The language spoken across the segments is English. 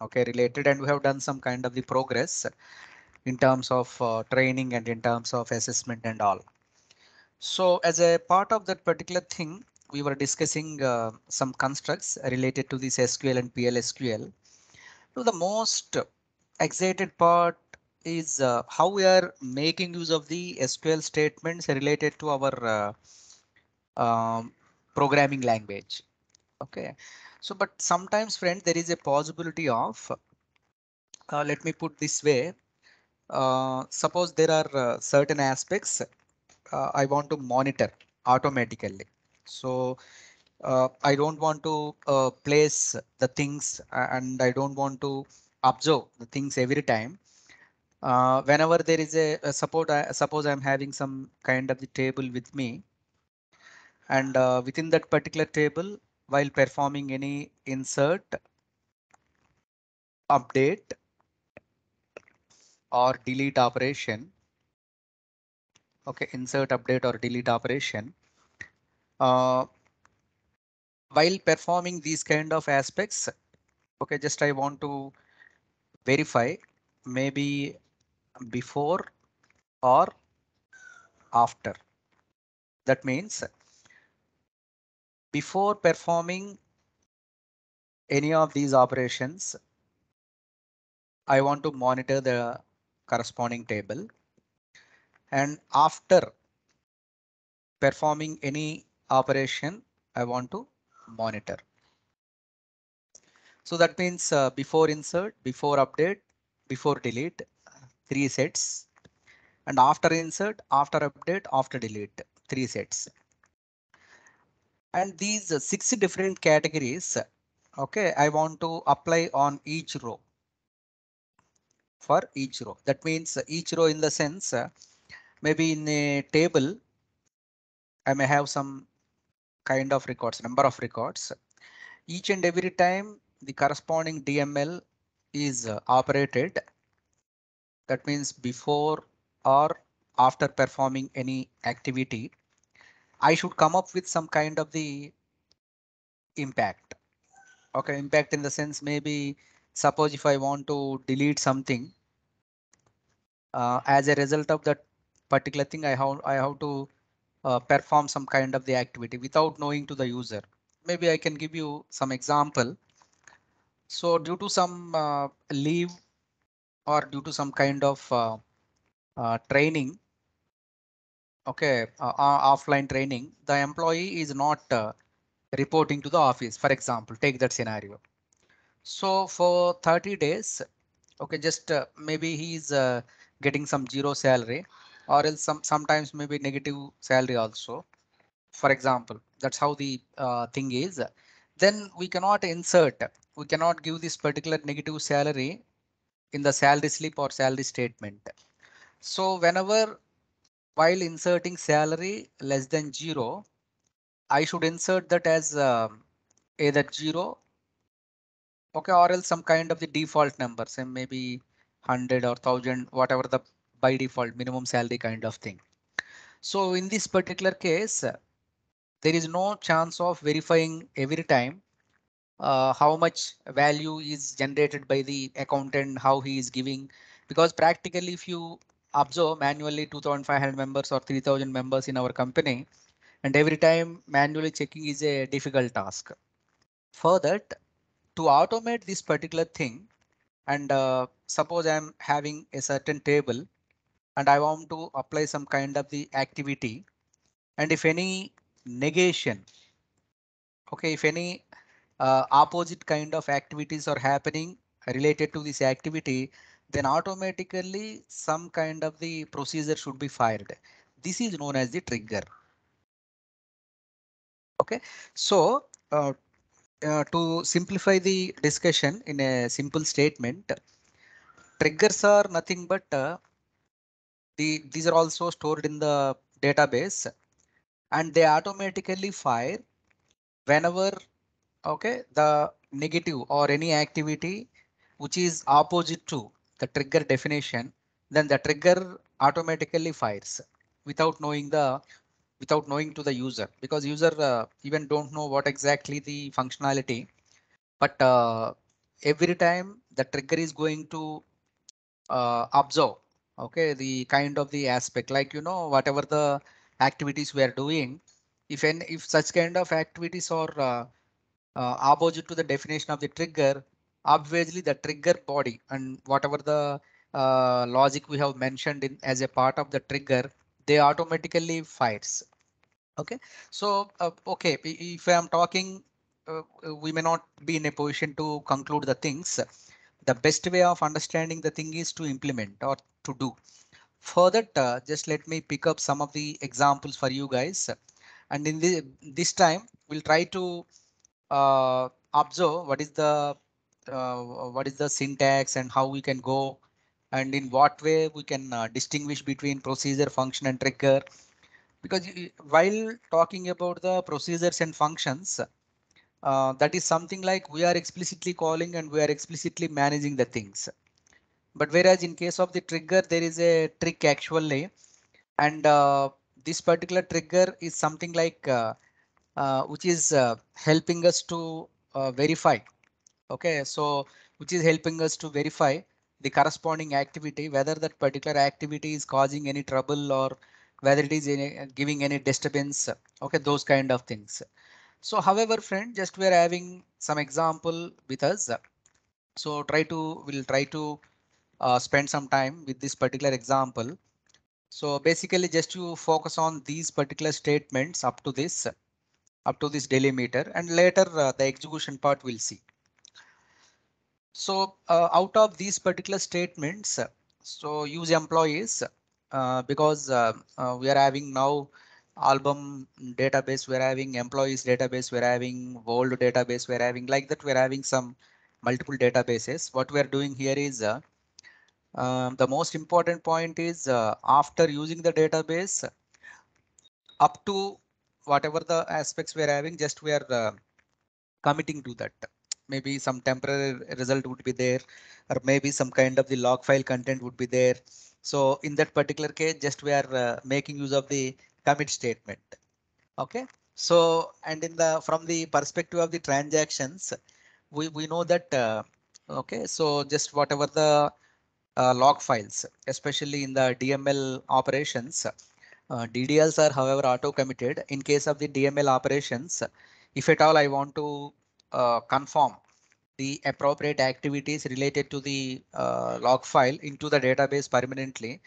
okay, related, and we have done some kind of the progress in terms of training and in terms of assessment and all. So as a part of that particular thing, we were discussing some constructs related to this SQL and PLSQL. So the most excited part is how we are making use of the SQL statements related to our programming language. Okay, so but sometimes, friend, there is a possibility of let me put this way. Suppose there are certain aspects I want to monitor automatically. So I don't want to place the things and I don't want to observe the things every time. Whenever there is a suppose I'm having some kind of the table with me, and within that particular table, while performing any insert, update, or delete operation, okay, insert, update, or delete operation, uh, while performing these kind of aspects, okay, just I want to verify maybe before or after. That means before performing any of these operations, I want to monitor the corresponding table, and after performing any operation, I want to monitor. So that means before insert, before update, before delete, three sets, and after insert, after update, after delete, three sets. And these six different categories, okay, I want to apply on each row, for each row. That means each row in the sense, maybe in a table, I may have some kind of records, number of records. Each and every time the corresponding DML is operated, that means before or after performing any activity, I should come up with some kind of the impact. Okay, impact in the sense, maybe suppose if I want to delete something, as a result of that particular thing, I have to perform some kind of the activity without knowing to the user. Maybe I can give you some example. So due to some leave or due to some kind of training, okay, offline training, the employee is not reporting to the office. For example, take that scenario. So for 30 days, okay, just maybe he's getting some zero salary, or else sometimes maybe negative salary also. For example, that's how the thing is. Then we cannot insert, we cannot give this particular negative salary in the salary slip or salary statement. So whenever while inserting salary less than zero, I should insert that as either zero, okay, or else some kind of the default number, say maybe 100 or 1000, whatever the by default minimum salary kind of thing. So in this particular case, there is no chance of verifying every time how much value is generated by the accountant, how he is giving, because practically if you observe manually 2500 members or 3000 members in our company, and every time manually checking is a difficult task. For that, to automate this particular thing, and suppose I'm having a certain table and I want to apply some kind of the activity, and if any negation, okay, if any opposite kind of activities are happening related to this activity, then automatically some kind of the procedure should be fired. This is known as the trigger. Okay, so to simplify the discussion in a simple statement, triggers are nothing but these are also stored in the database, and they automatically fire whenever, okay, the negative or any activity which is opposite to the trigger definition, then the trigger automatically fires without knowing the without knowing to the user, because user even don't know what exactly the functionality, but every time the trigger is going to observe, okay, the kind of the aspect, like, you know, whatever the activities we are doing, if such kind of activities are opposite to the definition of the trigger, obviously the trigger body and whatever the logic we have mentioned in as a part of the trigger, they automatically fires. Okay, so okay, if I am talking, we may not be in a position to conclude the things. The best way of understanding the thing is to implement or to do. For that, just let me pick up some of the examples for you guys. And in this time, we'll try to observe uh, what is the syntax and how we can go and in what way we can distinguish between procedure, function, and trigger. Because while talking about the procedures and functions, that is something like we are explicitly calling and we are explicitly managing the things. But whereas in case of the trigger, there is a trick actually, and this particular trigger is something like which is helping us to verify. Okay, so which is helping us to verify the corresponding activity, whether that particular activity is causing any trouble or whether it is giving any disturbance. Okay, those kind of things. So, however, friend, just we are having some example with us. So we'll try to spend some time with this particular example. So basically just you focus on these particular statements up to this delimiter, and later the execution part we'll see. So out of these particular statements, so use employees because we are having now album database, we're having employees database, we're having world database, we're having like that, we're having some multiple databases. What we are doing here is the most important point is after using the database up to whatever the aspects we are having, just we are committing to that. Maybe some temporary result would be there, or maybe some kind of the log file content would be there. So in that particular case, just we are making use of the commit statement. Okay. So and in the from the perspective of the transactions, we know that okay, so just whatever the log files, especially in the DML operations. DDLs are, however, auto committed. In case of the DML operations, if at all I want to confirm the appropriate activities related to the log file into the database permanently,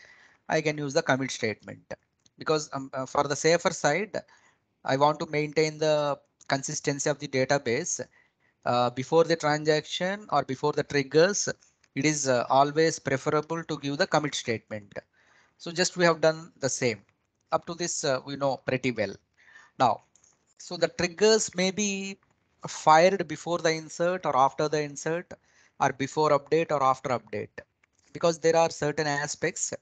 I can use the commit statement. Because for the safer side, I want to maintain the consistency of the database before the transaction or before the triggers. It is always preferable to give the commit statement. So just we have done the same. Up to this we know pretty well. Now, so the triggers may be fired before the insert or after the insert, or before update or after update, because there are certain aspects.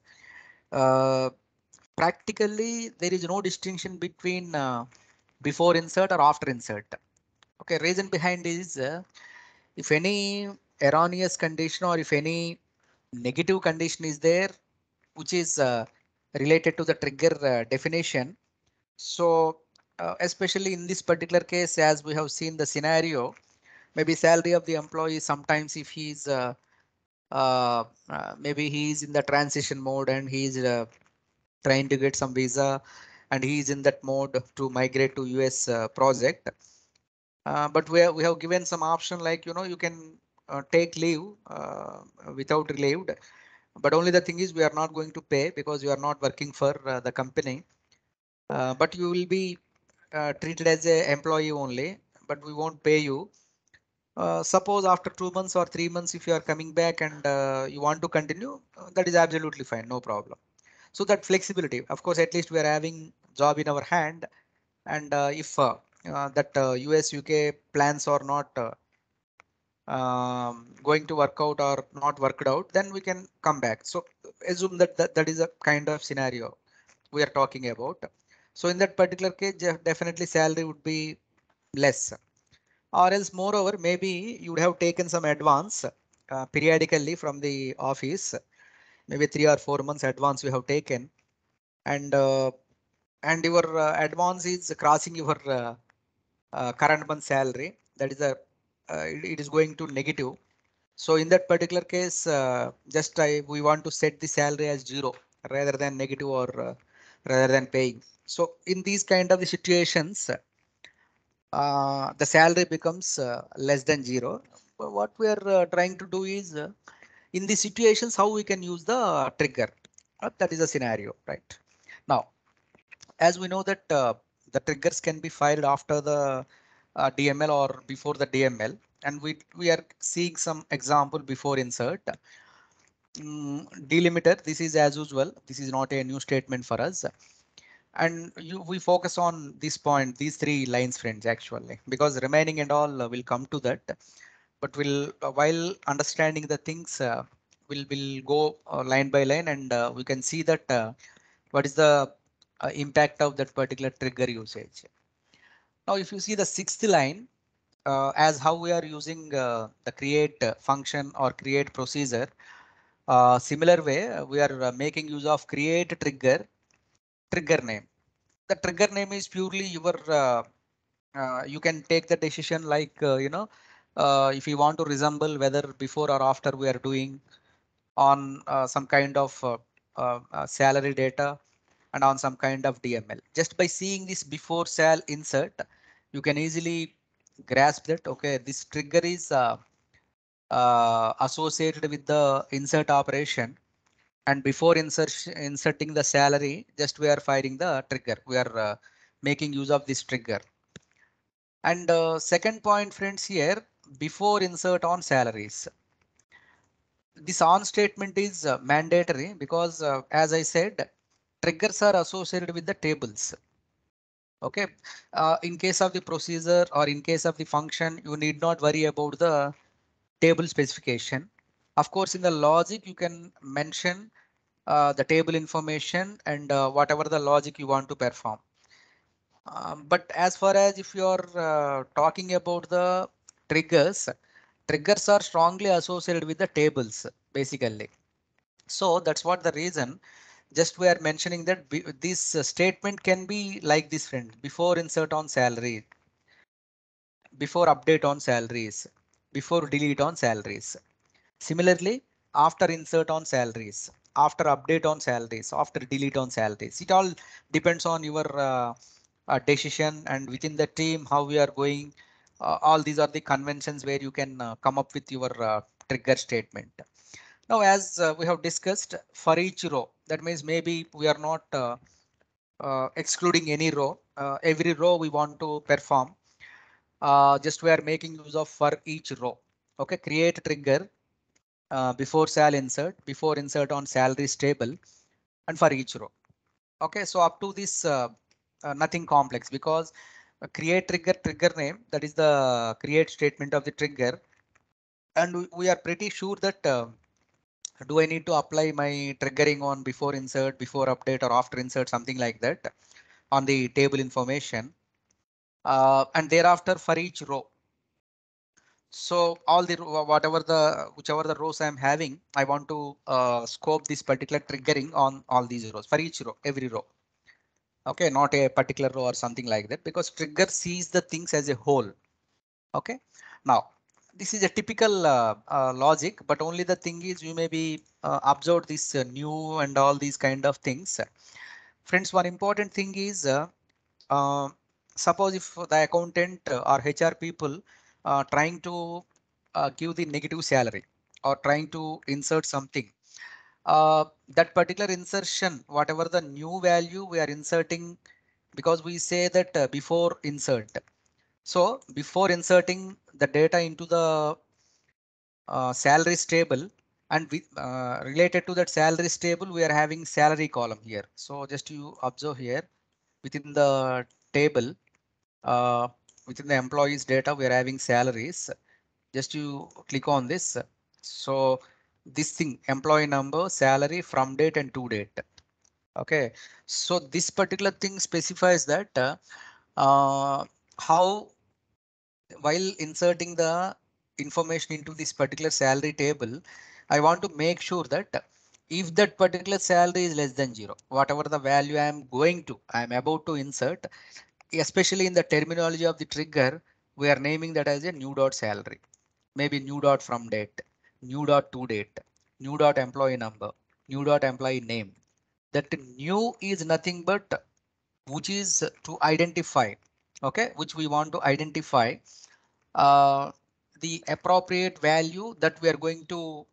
Uh, Practically, there is no distinction between before insert or after insert. Okay, reason behind is if any erroneous condition or if any negative condition is there, which is related to the trigger definition. So especially in this particular case, as we have seen the scenario, maybe salary of the employee, sometimes if he's maybe he's in the transition mode and he's trying to get some visa and he's in that mode to migrate to US project. But we have given some option like, you know, you can take leave without relieved, but only the thing is we are not going to pay because you are not working for the company. But you will be treated as a employee only, but we won't pay you. Suppose after 2 months or 3 months, if you are coming back and you want to continue, that is absolutely fine, no problem. So that flexibility, of course, at least we are having job in our hand, and if that US UK plans are not going to work out or not worked out, then we can come back. So assume that that is a kind of scenario we are talking about. So in that particular case, definitely salary would be less, or else moreover, maybe you would have taken some advance periodically from the office, maybe 3 or 4 months advance you have taken, and your advance is crossing your current month salary. That is a it is going to negative. So in that particular case, we want to set the salary as 0 rather than negative or rather than paying. So in these kind of the situations, the salary becomes less than 0. But what we are trying to do is in these situations, how we can use the trigger. That is a scenario, right? Now, as we know that the triggers can be filed after the DML or before the DML, and we are seeing some example before insert. Delimiter, this is as usual. This is not a new statement for us. And we focus on this point, these three lines, friends, actually, because remaining and all will come to that. But we'll while understanding the things, we'll go line by line, and we can see that what is the impact of that particular trigger usage. Now, if you see the sixth line, as how we are using the create function or create procedure, similar way, we are making use of create trigger name. The trigger name is purely your you can take the decision like if you want to resemble whether before or after we are doing on some kind of salary data and on some kind of DML. Just by seeing this before sal insert, you can easily grasp that okay, this trigger is associated with the insert operation, and before inserting the salary, just we are firing the trigger. We are making use of this trigger. And second point, friends, here before insert on salaries. This on statement is mandatory because as I said, triggers are associated with the tables. Okay. In case of the procedure or in case of the function, you need not worry about the table specification. Of course, in the logic, you can mention the table information and whatever the logic you want to perform. But as far as if you are talking about the triggers, triggers are strongly associated with the tables basically. So that's what the reason. Just we are mentioning that this statement can be like this, friend. Before insert on salary, before update on salaries, before delete on salaries. Similarly, after insert on salaries, after update on salaries, after delete on salaries. It all depends on your decision and within the team how we are going. All these are the conventions where you can come up with your trigger statement. Now, as we have discussed for each row, that means maybe we are not excluding any row. Every row we want to perform. Just we are making use of for each row. Okay, create trigger before before insert on salaries table, and for each row. Okay, so up to this nothing complex because create trigger name, that is the create statement of the trigger, and we are pretty sure that do I need to apply my triggering on before insert, before update, or after insert, something like that on the table information, and thereafter for each row. So all the whichever the rows I'm having, I want to scope this particular triggering on all these rows for each row, every row. Okay, not a particular row or something like that, because trigger sees the things as a whole. Okay, now this is a typical logic, but only the thing is you may be observed this new and all these kind of things. Friends, one important thing is uh, suppose if the accountant or HR people trying to give the negative salary or trying to insert something, that particular insertion, whatever the new value we are inserting, because we say that before insert. So before inserting the data into the salaries table, and with, related to that salaries table, we are having salary column here. So just you observe here within the table, uh, within the employees data, we are having salaries. Just you click on this. So this thing, employee number, salary, from date and to date. Okay, so this particular thing specifies that how while inserting the information into this particular salary table, I want to make sure that if that particular salary is less than 0, whatever the value I am about to insert, especially in the terminology of the trigger, we are naming that as a new dot salary, maybe new dot from date. new dot to date, new dot employee number, new dot employee name. That new is nothing but which is to identify, okay, which we want to identify uh, the appropriate value that we are going to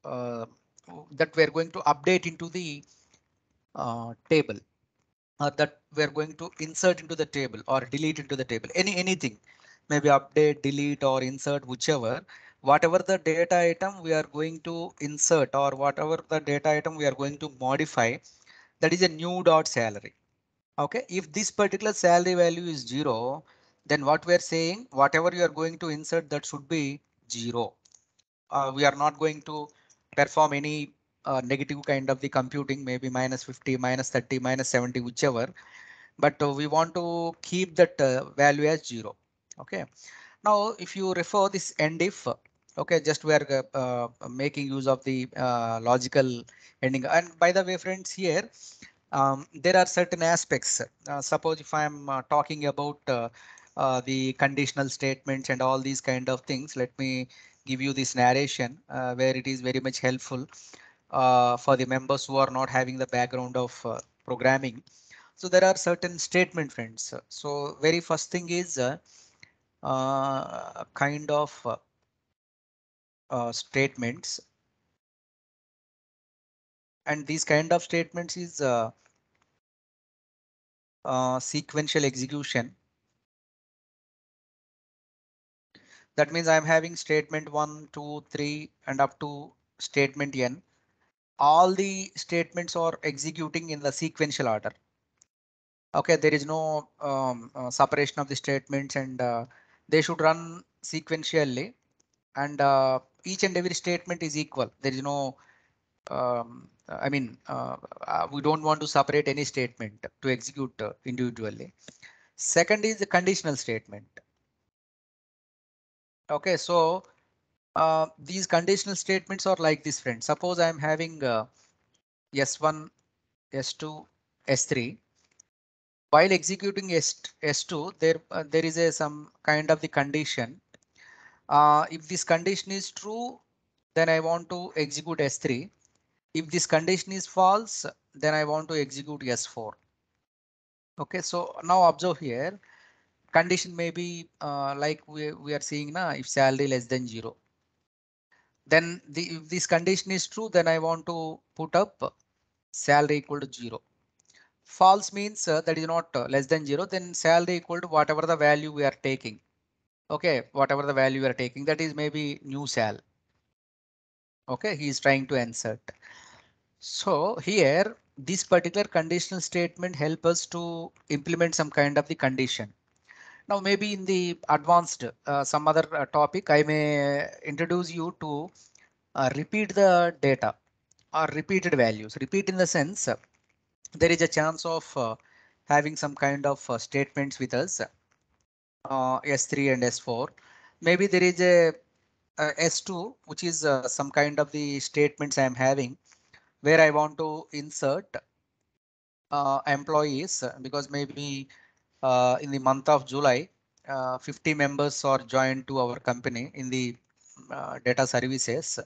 uh, update into the table, or that we are going to insert into the table or delete into the table, anything, maybe update, delete, or insert, whichever, whatever the data item we are going to insert, or whatever the data item we are going to modify, that is a new dot salary. Okay, if this particular salary value is 0, then what we are saying, whatever you are going to insert, that should be 0. We are not going to perform any negative kind of the computing, maybe -50, -30, -70, whichever, but we want to keep that value as 0. Okay, now if you refer this end if, okay, just we are making use of the logical ending. And by the way, friends, here there are certain aspects. Suppose if I'm talking about the conditional statements and all these kind of things, let me give you this narration where it is very much helpful for the members who are not having the background of programming. So there are certain statement, friends. So very first thing is kind of statements, and these kind of statements is sequential execution. That means I'm having statement 1, 2, 3, and up to statement n. All the statements are executing in the sequential order. Okay, there is no separation of the statements, and they should run sequentially, and each and every statement is equal. There is no we don't want to separate any statement to execute individually. Second is the conditional statement. Okay, so these conditional statements are like this, friend. Suppose I'm having S1, S2, S3. While executing S2, there is a some kind of the condition. If this condition is true, then I want to execute S3. If this condition is false, then I want to execute S4. Okay, so now observe here. Condition may be like we are seeing now, if salary less than 0. Then if this condition is true, then I want to put up salary equal to 0. False means that is not less than 0, then salary equal to whatever the value we are taking. Okay, whatever the value we are taking, that is maybe new sal. Okay, he is trying to insert. So here, this particular conditional statement help us to implement some kind of the condition. Now, maybe in the advanced some other topic, I may introduce you to repeat the data or repeated values. Repeat in the sense there is a chance of having some kind of statements with us, S3 and S4. Maybe there is a S2, which is some kind of the statements I am having where I want to insert employees because maybe in the month of July, 50 members are joined to our company in the data services.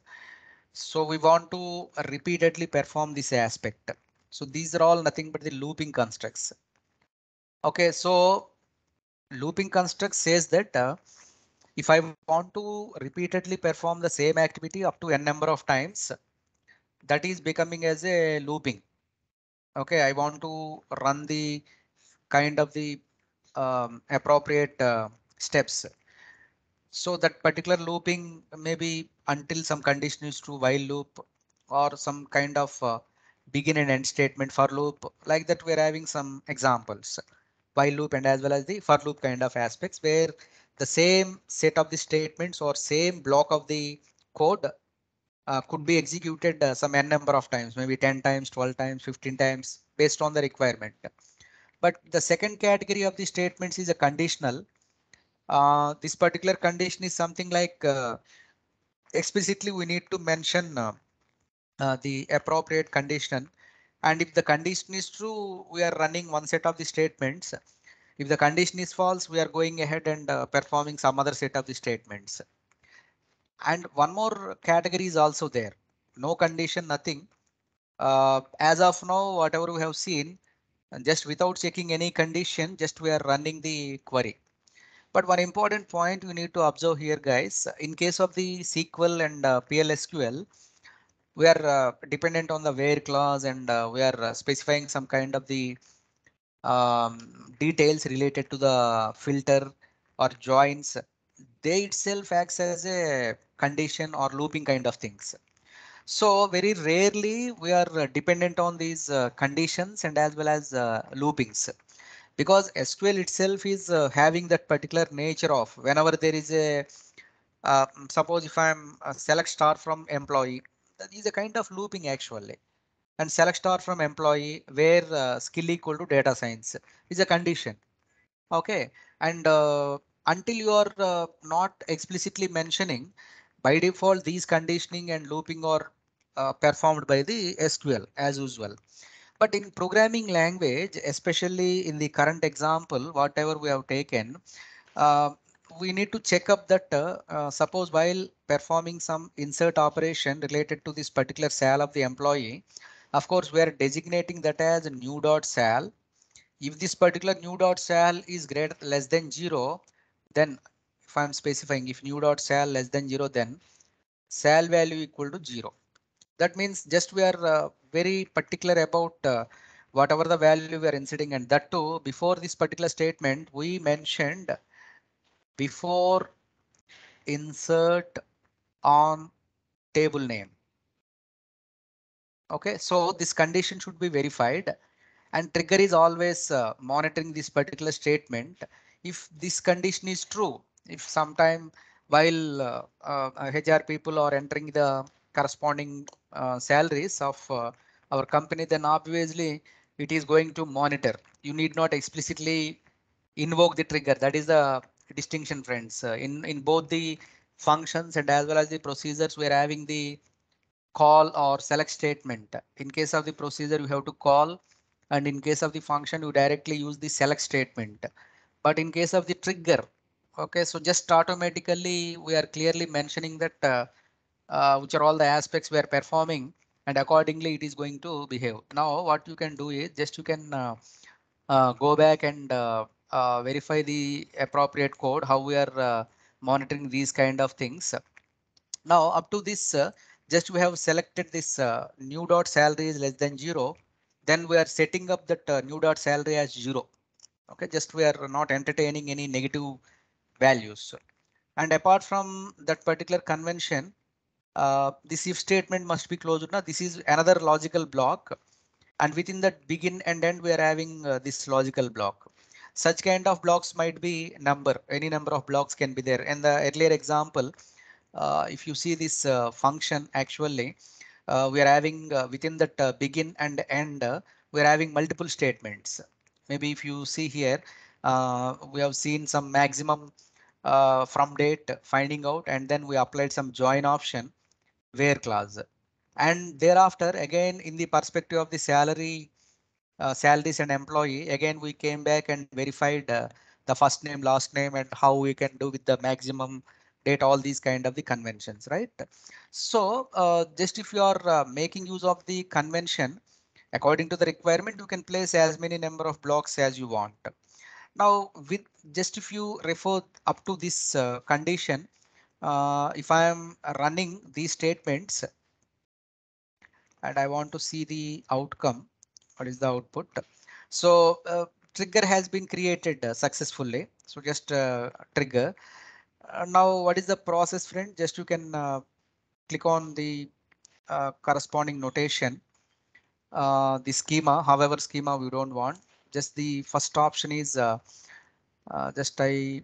So we want to repeatedly perform this aspect. So these are all nothing but the looping constructs. Okay, so looping construct says that if I want to repeatedly perform the same activity up to n number of times, that is becoming as a looping. Okay, I want to run the kind of the appropriate steps. So that particular looping maybe until some condition is true, while loop, or some kind of begin and end statement for loop, like that we're having some examples, while loop and as well as the for loop kind of aspects where the same set of the statements or same block of the code could be executed some n number of times, maybe 10 times, 12 times, 15 times based on the requirement. But the second category of the statements is a conditional. This particular condition is something like explicitly we need to mention the appropriate condition. And if the condition is true, we are running one set of the statements. If the condition is false, we are going ahead and performing some other set of the statements. And one more category is also there. No condition, nothing. As of now, whatever we have seen, just without checking any condition, just we are running the query. But one important point we need to observe here, guys, in case of the SQL and PLSQL, we are dependent on the where clause, and we are specifying some kind of the details related to the filter or joins. They itself acts as a condition or looping kind of things. So very rarely we are dependent on these conditions and as well as loopings, because SQL itself is having that particular nature of whenever there is a suppose if I'm select star from employee, that is a kind of looping actually, and select star from employee where skill equal to data science is a condition. Okay, and until you are not explicitly mentioning, by default these conditioning and looping are performed by the SQL as usual. But in programming language, especially in the current example, whatever we have taken, uh, we need to check up that suppose while performing some insert operation related to this particular sal of the employee, of course, we are designating that as new dot sal. If this particular new dot sal is greater less than 0, then if I'm specifying if new dot sal less than 0, then sal value equal to 0. That means just we are very particular about whatever the value we are inserting, and that too before this particular statement we mentioned before insert on table name. Okay, so this condition should be verified, and trigger is always monitoring this particular statement. If this condition is true, if sometime while HR people are entering the corresponding salaries of our company, then obviously it is going to monitor. You need not explicitly invoke the trigger. That is the distinction, friends. In both the functions and as well as the procedures, we are having the call or select statement. In case of the procedure, you have to call, and in case of the function, you directly use the select statement. But in case of the trigger, okay, so just automatically we are clearly mentioning that which are all the aspects we are performing, and accordingly it is going to behave. Now what you can do is just you can go back and verify the appropriate code, how we are monitoring these kind of things. Now up to this, just we have selected this new dot salary is less than 0. Then we are setting up that new dot salary as 0. Okay, just we are not entertaining any negative values. And apart from that particular convention, this if statement must be closed. Now this is another logical block, and within that begin and end we are having this logical block. Such kind of blocks might be number, any number of blocks can be there. In the earlier example, if you see this function actually, we are having within that begin and end, we are having multiple statements. Maybe if you see here, we have seen some maximum from date finding out, and then we applied some join option where clause, and thereafter again in the perspective of the salary, salaries and employee, again we came back and verified the first name last name and how we can do with the maximum date, all these kind of the conventions, right? So just if you are making use of the convention according to the requirement, you can place as many number of blocks as you want. Now with just if you refer up to this condition, if I am running these statements and I want to see the outcome, what is the output? So trigger has been created successfully. So just trigger. Now what is the process, friend? Just you can click on the corresponding notation, the schema. However, schema we don't want. Just the first option is just I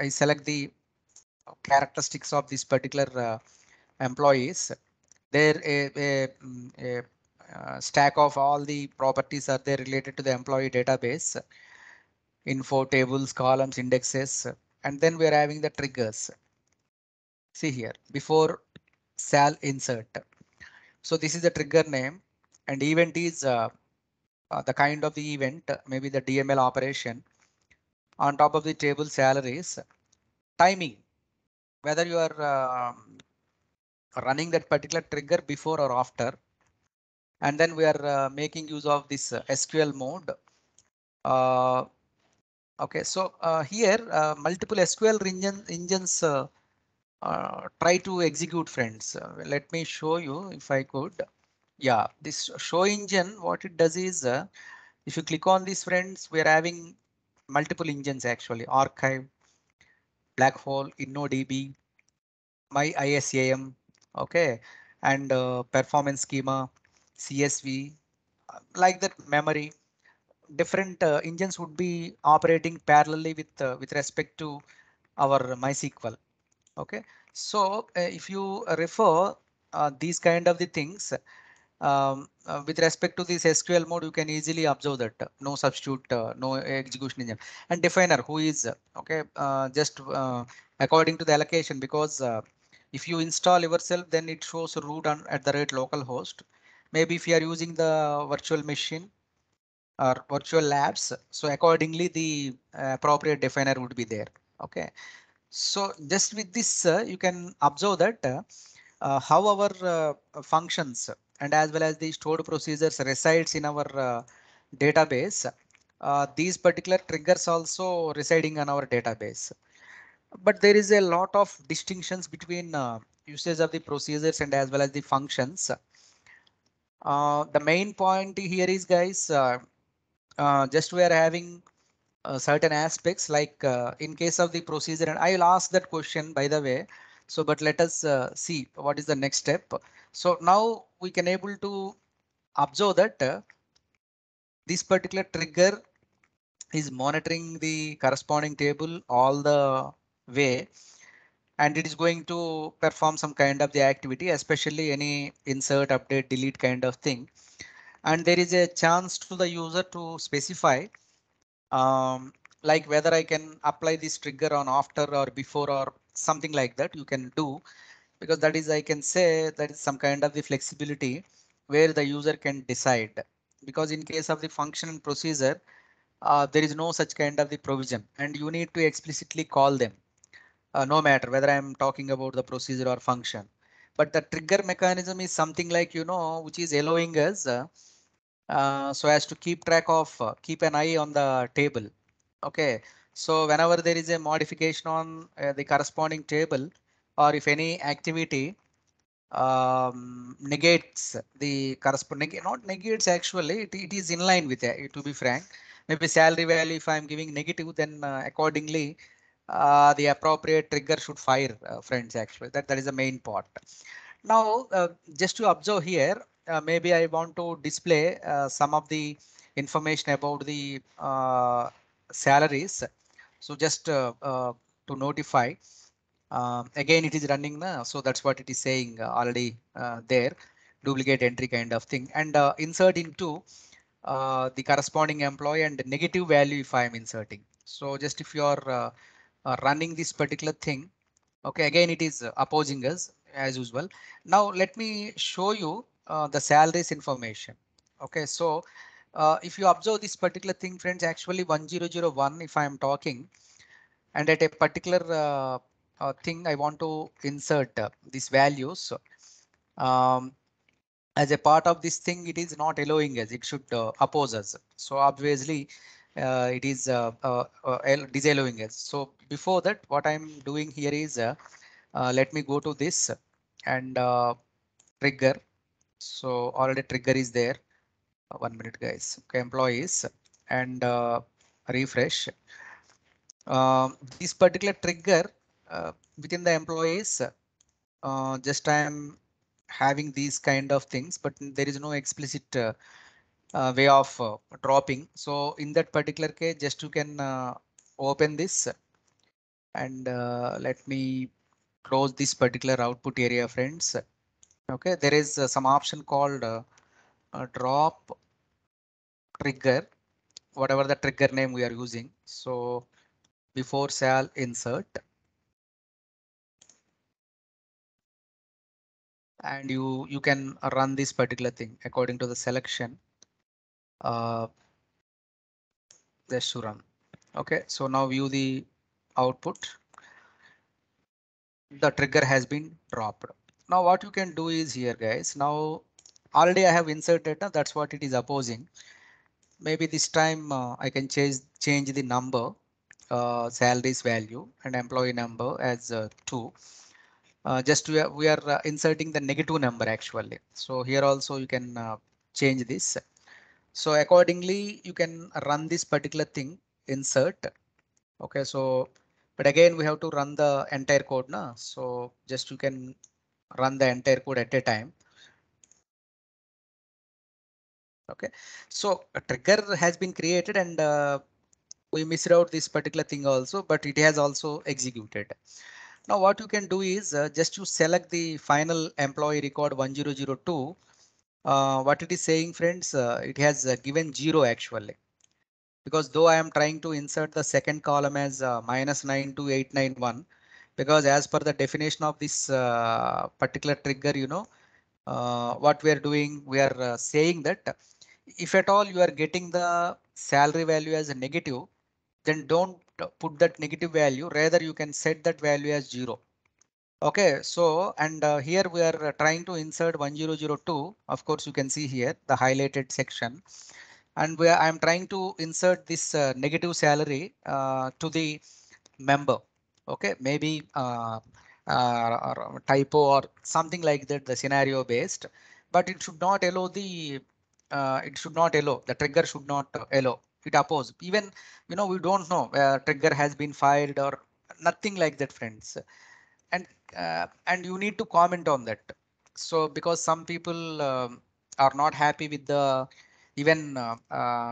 select the characteristics of this particular employees. There a stack of all the properties are there related to the employee database, info tables, columns, indexes, and then we are having the triggers. See here before sal insert. So this is the trigger name, and event is the kind of the event, maybe the DML operation. On top of the table salaries, timing. whether you are running that particular trigger before or after. And then we are making use of this SQL mode. Uh, okay, so here multiple SQL engines try to execute, friends. Let me show you if I could. Yeah, this show engine, what it does is if you click on these, friends, we are having multiple engines actually: Archive, Blackhole, InnoDB, My ISAM, okay, and Performance Schema, CSV, like that memory. Different engines would be operating parallelly with respect to our MySQL. Okay, so if you refer these kind of the things with respect to this SQL mode, you can easily observe that no substitute, no execution engine, and definer who is okay, just according to the allocation, because if you install yourself, then it shows root on at the rate localhost. Maybe if you are using the virtual machine or virtual labs, so accordingly the appropriate definer would be there. Okay, so just with this, you can observe that how our functions and as well as the stored procedures resides in our database. These particular triggers also residing on our database. But there is a lot of distinctions between usage of the procedures and as well as the functions. The main point here is, guys, just we are having certain aspects like in case of the procedure, and I will ask that question by the way. So but let us see what is the next step. So now we can able to observe that this particular trigger is monitoring the corresponding table all the way, and it is going to perform some kind of the activity, especially any insert, update, delete kind of thing. And there is a chance to the user to specify um, like whether I can apply this trigger on after or before or something like that you can do, because that is, I can say, that is some kind of the flexibility where the user can decide, because in case of the function and procedure, there is no such kind of the provision and you need to explicitly call them, no matter whether I'm talking about the procedure or function. But the trigger mechanism is something like, which is allowing us so as to keep track of, keep an eye on the table. Okay, so whenever there is a modification on the corresponding table, or if any activity negates the corresponding, not negates actually, it is in line with it, to be frank. Maybe salary value, if I'm giving negative, then accordingly the appropriate trigger should fire, friends. Actually, that is the main part. Now, just to observe here, maybe I want to display some of the information about the salaries. So just to notify, again, it is running now. So that's what it is saying already there, duplicate entry kind of thing, and insert into the corresponding employee and negative value if I am inserting. So just if you are running this particular thing, okay, again, it is opposing us as usual. Now let me show you the salaries information. Okay, so if you observe this particular thing, friends, actually 1001, if I am talking, and at a particular thing, I want to insert these values. Um, as a part of this thing, it is not allowing us, it should oppose us. So obviously it is disallowing us. So before that, what I'm doing here is let me go to this and trigger. So already trigger is there. 1 minute, guys. Okay, employees and refresh. This particular trigger within the employees, just I am having these kind of things, but there is no explicit way of dropping. So in that particular case, just you can open this and let me close this particular output area, friends. Okay, there is some option called drop trigger, whatever the trigger name we are using. So before shall insert, and you can run this particular thing according to the selection. Uh, this to run. Okay, so now view the output. the trigger has been dropped. Now what you can do is here guys, now already I have inserted data, that's what it is opposing. Maybe this time I can change the number, salaries value and employee number as 2. Just we are inserting the negative number actually. So here also you can change this. So accordingly you can run this particular thing, insert. Okay, so but again we have to run the entire code now. So just you can run the entire code at a time. Okay, so a trigger has been created and we missed out this particular thing also, but it has also executed. Now what you can do is just you select the final employee record 1002. What it is saying friends, it has given 0 actually, because though I am trying to insert the second column as -92891, because as per the definition of this particular trigger, what we are doing, we are saying that if at all you are getting the salary value as a negative, then don't put that negative value, rather you can set that value as 0. Okay, so and here we are trying to insert 1002. Of course, you can see here the highlighted section, and I am trying to insert this negative salary to the member. Okay, maybe or typo or something like that, the scenario based, but it should not allow it should not allow, the trigger should not allow it oppose. Even we don't know trigger has been fired or nothing like that, friends. And you need to comment on that. So because some people are not happy with the, even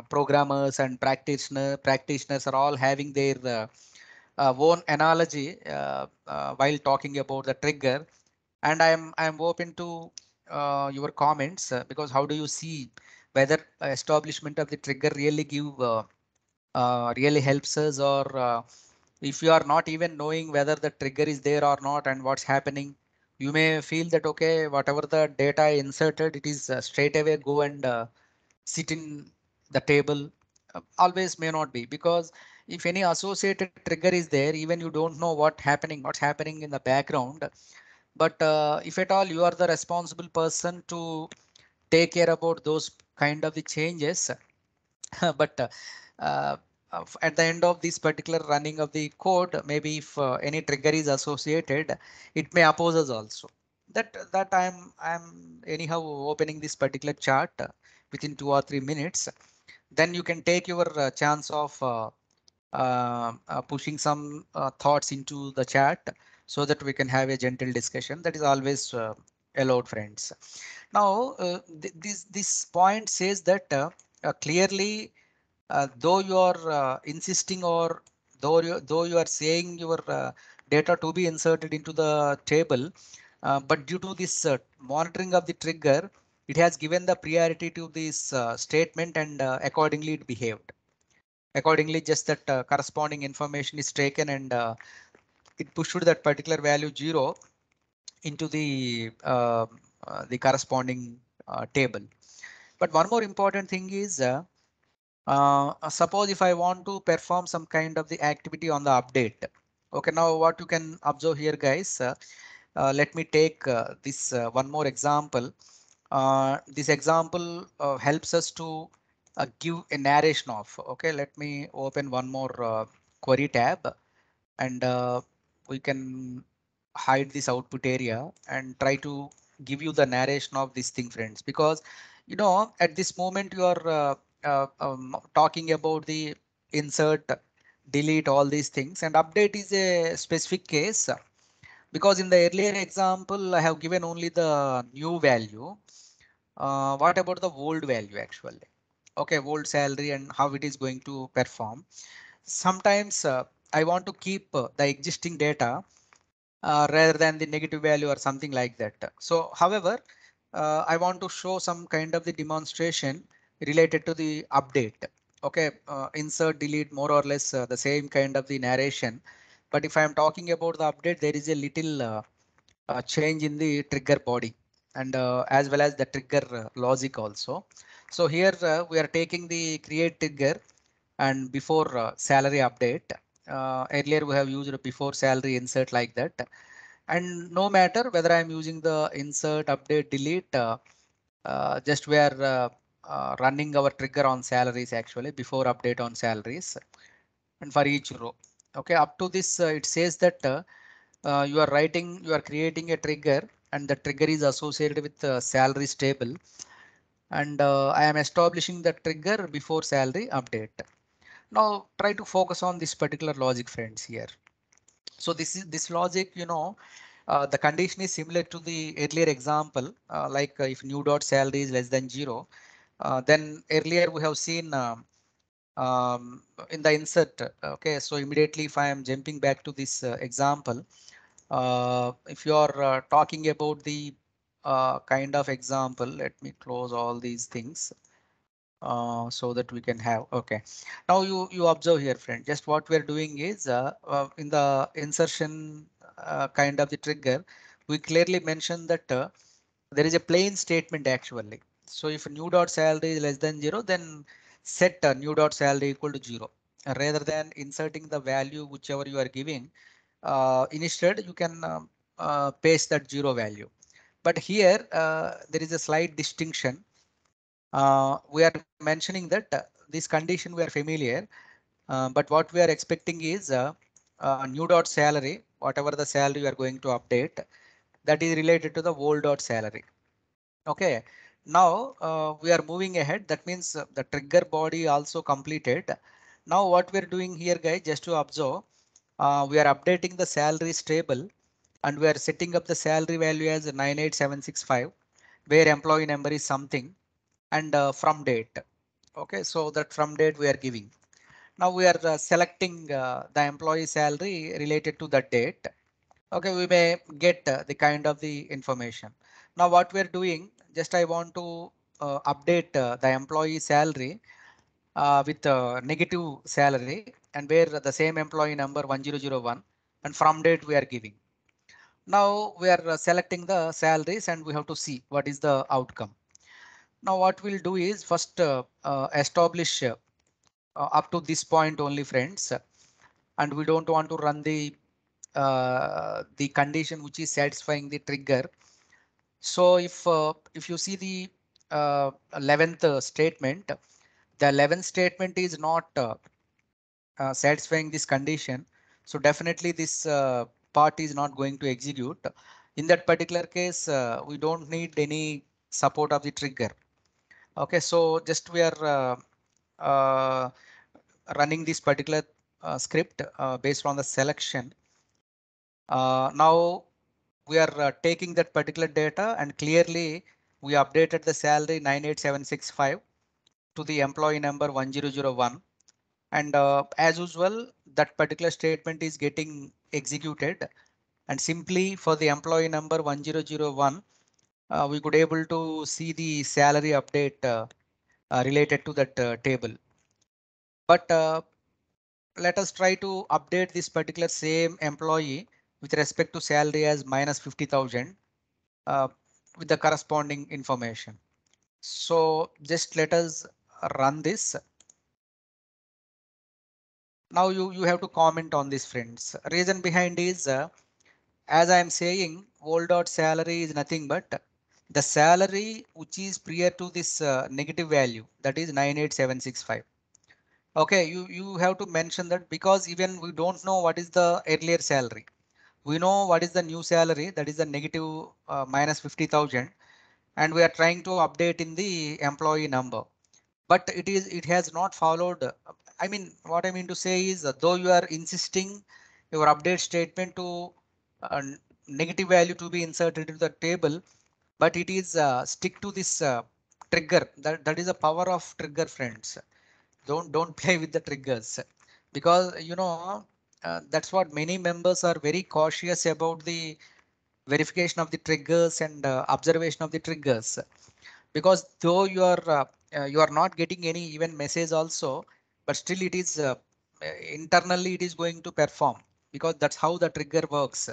programmers and practitioners are all having their own analogy while talking about the trigger. And I'm open to your comments, because how do you see whether establishment of the trigger really really helps us, or if you are not even knowing whether the trigger is there or not and what's happening, you may feel that okay, whatever the data I inserted, it is straight away go and sit in the table. Always may not be, because if any associated trigger is there, even you don't know what's happening in the background. But if at all you are the responsible person to take care about those kind of the changes, but uh, at the end of this particular running of the code, maybe if any trigger is associated, it may oppose us also. That I'm anyhow opening this particular chart within 2 or 3 minutes. Then you can take your chance of pushing some thoughts into the chat, so that we can have a gentle discussion. That is always allowed, friends. Now this point says that clearly, though you are insisting, or though you are saying your data to be inserted into the table, but due to this monitoring of the trigger, it has given the priority to this statement, and accordingly it behaved. Accordingly, just that corresponding information is taken, and it pushed that particular value 0 into the corresponding table. But one more important thing is, suppose if I want to perform some kind of the activity on the update. Okay, now what you can observe here, guys, let me take this one more example. This example helps us to give a narration of. Okay, let me open one more query tab, and we can hide this output area and try to give you the narration of this thing, friends, because at this moment you are talking about the insert, delete, all these things, and update is a specific case, because in the earlier example I have given only the new value. What about the old value actually? Okay, old salary and how it is going to perform. Sometimes I want to keep the existing data rather than the negative value or something like that. So however, I want to show some kind of the demonstration related to the update. Okay, insert, delete, more or less the same kind of the narration. But if I am talking about the update, there is a little change in the trigger body, and as well as the trigger logic also. So here we are taking the create trigger and before salary update. Earlier we have used before salary insert like that. And no matter whether I'm using the insert, update, delete, just we are running our trigger on salaries actually before update on salaries and for each row. Okay, up to this it says that you are creating a trigger and the trigger is associated with the salaries table, and I am establishing the trigger before salary update. Now try to focus on this particular logic, friends, here. So this logic, the condition is similar to the earlier example, like if new dot salary is less than 0, then earlier we have seen in the insert. Okay, so immediately if I am jumping back to this example, if you are talking about the kind of example, let me close all these things so that we can have. Okay, now you observe here, friend, just what we're doing is in the insertion kind of the trigger, we clearly mentioned that there is a plain statement actually. So if new dot salary is less than 0, then set new dot salary equal to 0, rather than inserting the value whichever you are giving. Instead you can paste that 0 value. But here there is a slight distinction. We are mentioning that this condition we are familiar, but what we are expecting is new dot salary, whatever the salary you are going to update, that is related to the old dot salary. Okay, now we are moving ahead. That means the trigger body also completed. Now what we are doing here, guys, just to observe, we are updating the salaries table and we are setting up the salary value as 98765, where employee number is something, and from date. Okay, so that from date we are giving. Now we are selecting the employee salary related to that date. Okay, we may get the kind of the information. Now what we are doing, just I want to update the employee salary with negative salary, and where the same employee number 1001 and from date we are giving. Now we are selecting the salaries and we have to see what is the outcome. Now what we'll do is first establish up to this point only, friends, and we don't want to run the condition which is satisfying the trigger. So if you see the 11th statement, the 11th statement is not satisfying this condition. So definitely this part is not going to execute. In that particular case, we don't need any support of the trigger. Okay, so just we are uh, running this particular script based on the selection. Now we are taking that particular data and clearly we updated the salary 98765 to the employee number 1001, and as usual that particular statement is getting executed, and simply for the employee number 1001 we could able to see the salary update related to that table. But let us try to update this particular same employee with respect to salary as minus 50,000 with the corresponding information. So just let us run this. Now you have to comment on this, friends. Reason behind is as I am saying, old dot salary is nothing but the salary which is prior to this negative value, that is 98765. Okay, you have to mention that because even we don't know what is the earlier salary. We know what is the new salary, that is the negative minus 50,000, and we are trying to update in the employee number. But it has not followed. I mean, what I mean to say is though you are insisting your update statement to uh, negative value to be inserted into the table, but it is stick to this trigger. That is the power of trigger, friends. Don't play with the triggers, because that's what many members are very cautious about, the verification of the triggers and observation of the triggers, because though you are not getting any even message also, but still it is internally it is going to perform, because that's how the trigger works.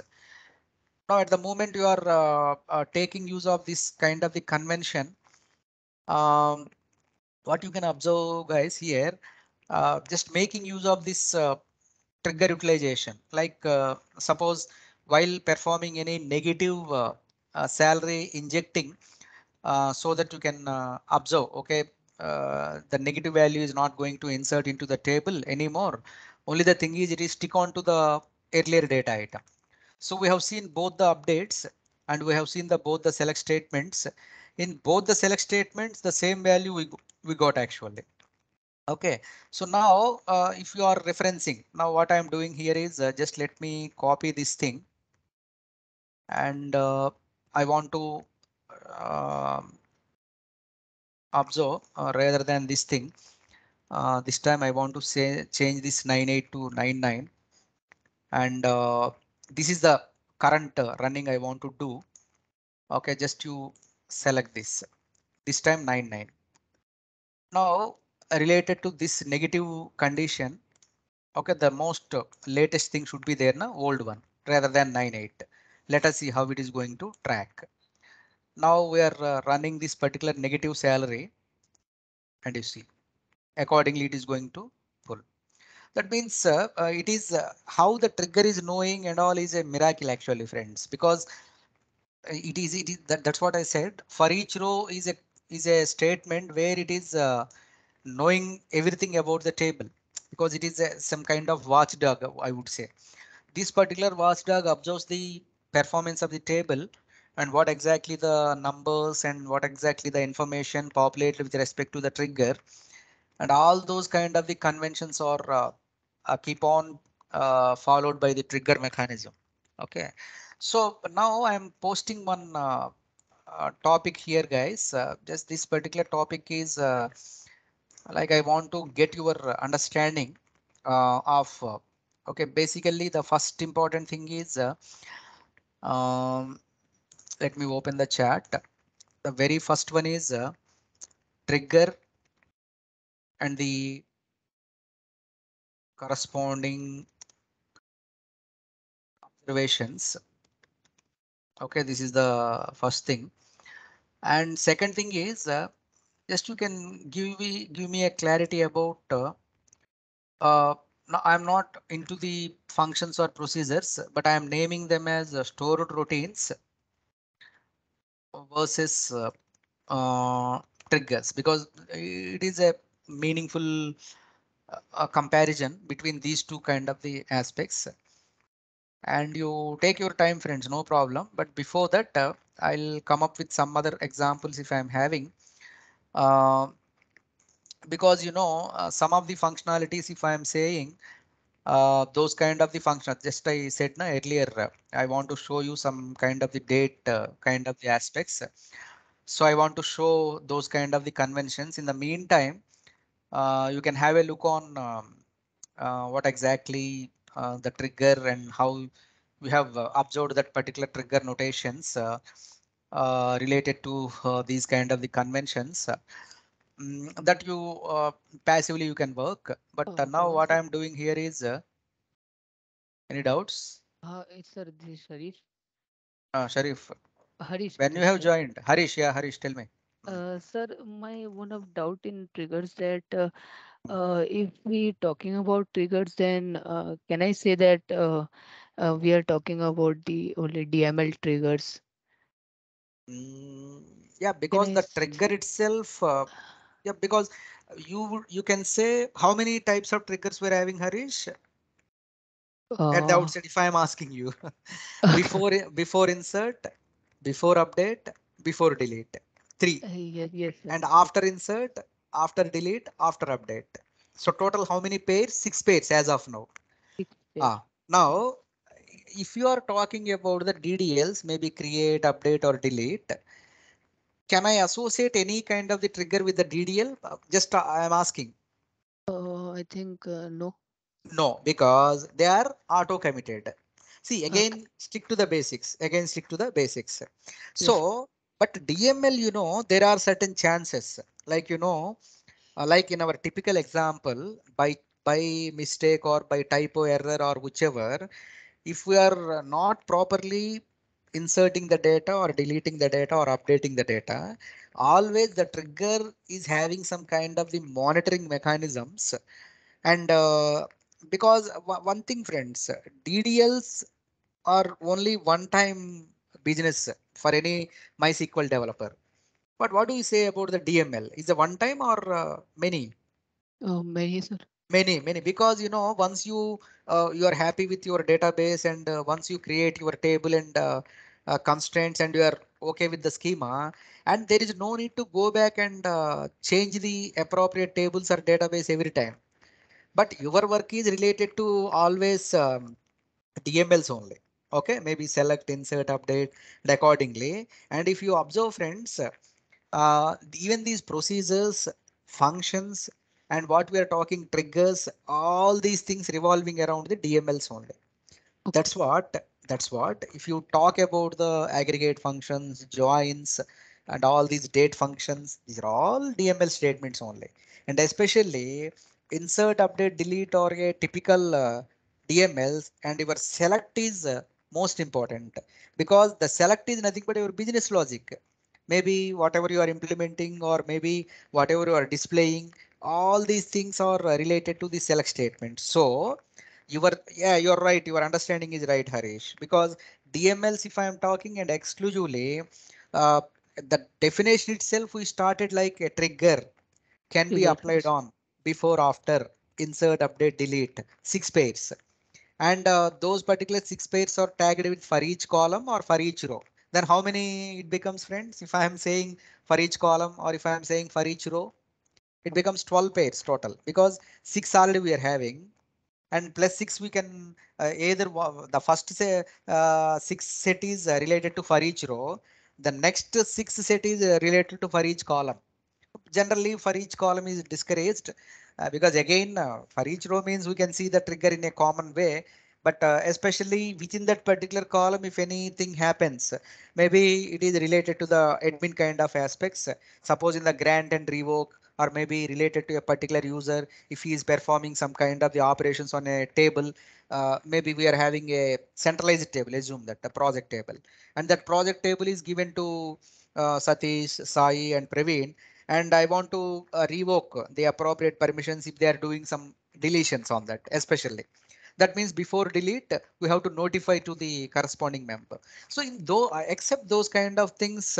Now at the moment you are taking use of this kind of the convention, um, what you can observe, guys, here, just making use of this trigger utilization, like suppose while performing any negative salary injecting, so that you can observe, okay, the negative value is not going to insert into the table anymore. Only the thing is it is stick on to the earlier data item. So we have seen both the updates and we have seen the both the select statements. In both the select statements, the same value we got actually. Okay, so now if you are referencing, now what I am doing here is just let me copy this thing and I want to observe rather than this thing. This time I want to say change this 98 to 99 and this is the current running I want to do. Okay, just you select this time 99. Now related to this negative condition, okay, the most latest thing should be there now, old one rather than 98. Let us see how it is going to track. Now we are running this particular negative salary and you see accordingly it is going to pull. That means it is how the trigger is knowing and all is a miracle actually, friends, because it is that's what I said. For each row is a statement where it is knowing everything about the table because it is some kind of watchdog, I would say. This particular watchdog observes the performance of the table and what exactly the numbers and what exactly the information populated with respect to the trigger and all those kind of the conventions are keep on followed by the trigger mechanism. Okay, so now I'm posting one topic here, guys. Just this particular topic is like I want to get your understanding of okay, basically the first important thing is um, let me open the chat. The very first one is trigger and the corresponding observations. Okay, this is the first thing. And second thing is just you can give me a clarity about no, I'm not into the functions or procedures, but I am naming them as stored routines versus triggers because it is a meaningful comparison between these two kind of the aspects. And you take your time, friends, no problem. But before that, I'll come up with some other examples if I'm having. Uh, because some of the functionalities, if I'm saying those kind of the functions, just I said earlier, I want to show you some kind of the date kind of the aspects. So I want to show those kind of the conventions. In the meantime, you can have a look on what exactly the trigger and how we have observed that particular trigger notations related to these kind of the conventions that you passively you can work. But now what Sir, I'm doing here is any doubts? sir, this is Harish. Sharif, Harish, when you Harish, have sir. joined, Harish, yeah, Harish, tell me. Mm, Sir, my one of doubt in triggers that mm. if we talking about triggers, then can I say that we are talking about the only DML triggers? Yeah, Can because I the trigger say? itself, yeah, because you can say how many types of triggers we're having, Harish, at the Uh, outset, if I am asking you. Before insert, before update, before delete. Three. yes, yes, sir. And after insert, after delete, after update. So total how many pairs? Six pairs as of now. Six pair. Now, if you are talking about the DDLs, maybe create, update or delete, can I associate any kind of the trigger with the DDL? Just I am asking. I think no. No, because they are auto committed. See, Okay. again, stick to the basics. Again, stick to the basics. Yes. So, but DML, there are certain chances. Like, like in our typical example, by mistake or by typo error or whichever, if we are not properly inserting the data or deleting the data or updating the data, always the trigger is having some kind of the monitoring mechanisms. And because one thing, friends, DDLs or only one time business for any MySQL developer. But what do you say about the DML? Is it one time or many? Many, sir. Many, because you know, once you are happy with your database, and once you create your table and constraints, and you are okay with the schema, and there is no need to go back and change the appropriate tables or database every time. But your work is related to always DMLs only. Okay, maybe select, insert, update and accordingly. And if you observe, friends, even these procedures, functions, and what we are talking triggers, all these things revolving around the DMLs only. Okay. That's what if you talk about the aggregate functions, joins, and all these date functions, these are all DML statements only. And especially insert, update, delete, or a typical DMLs, and your select is most important, because the select is nothing but your business logic. Maybe whatever you are implementing, or maybe whatever you are displaying, all these things are related to the select statement. So yeah, you're right. Your understanding is right, Harish. Because DMLs, if I am talking and exclusively, uh, the definition itself, we started like a trigger can be Trigger, applied yes. on before, after, insert, update, delete, 6 pairs. And those particular 6 pairs are tagged with for each column or for each row. Then how many it becomes, friends? If I am saying for each column, or if I am saying for each row, it becomes 12 pairs total, because six already we are having, and plus 6 we can either the first say 6 set is related to for each row, the next 6 set is related to for each column. Generally for each column is discouraged, because again for each row means we can see the trigger in a common way, but especially within that particular column, if anything happens, maybe it is related to the admin kind of aspects, suppose in the grant and revoke, or maybe related to a particular user if he is performing some kind of the operations on a table. Maybe we are having a centralized table, assume that a project table, and that project table is given to Satish, Sai and Praveen, and I want to revoke the appropriate permissions if they are doing some deletions on that, especially. That means before delete, we have to notify to the corresponding member. So in though, except those kind of things,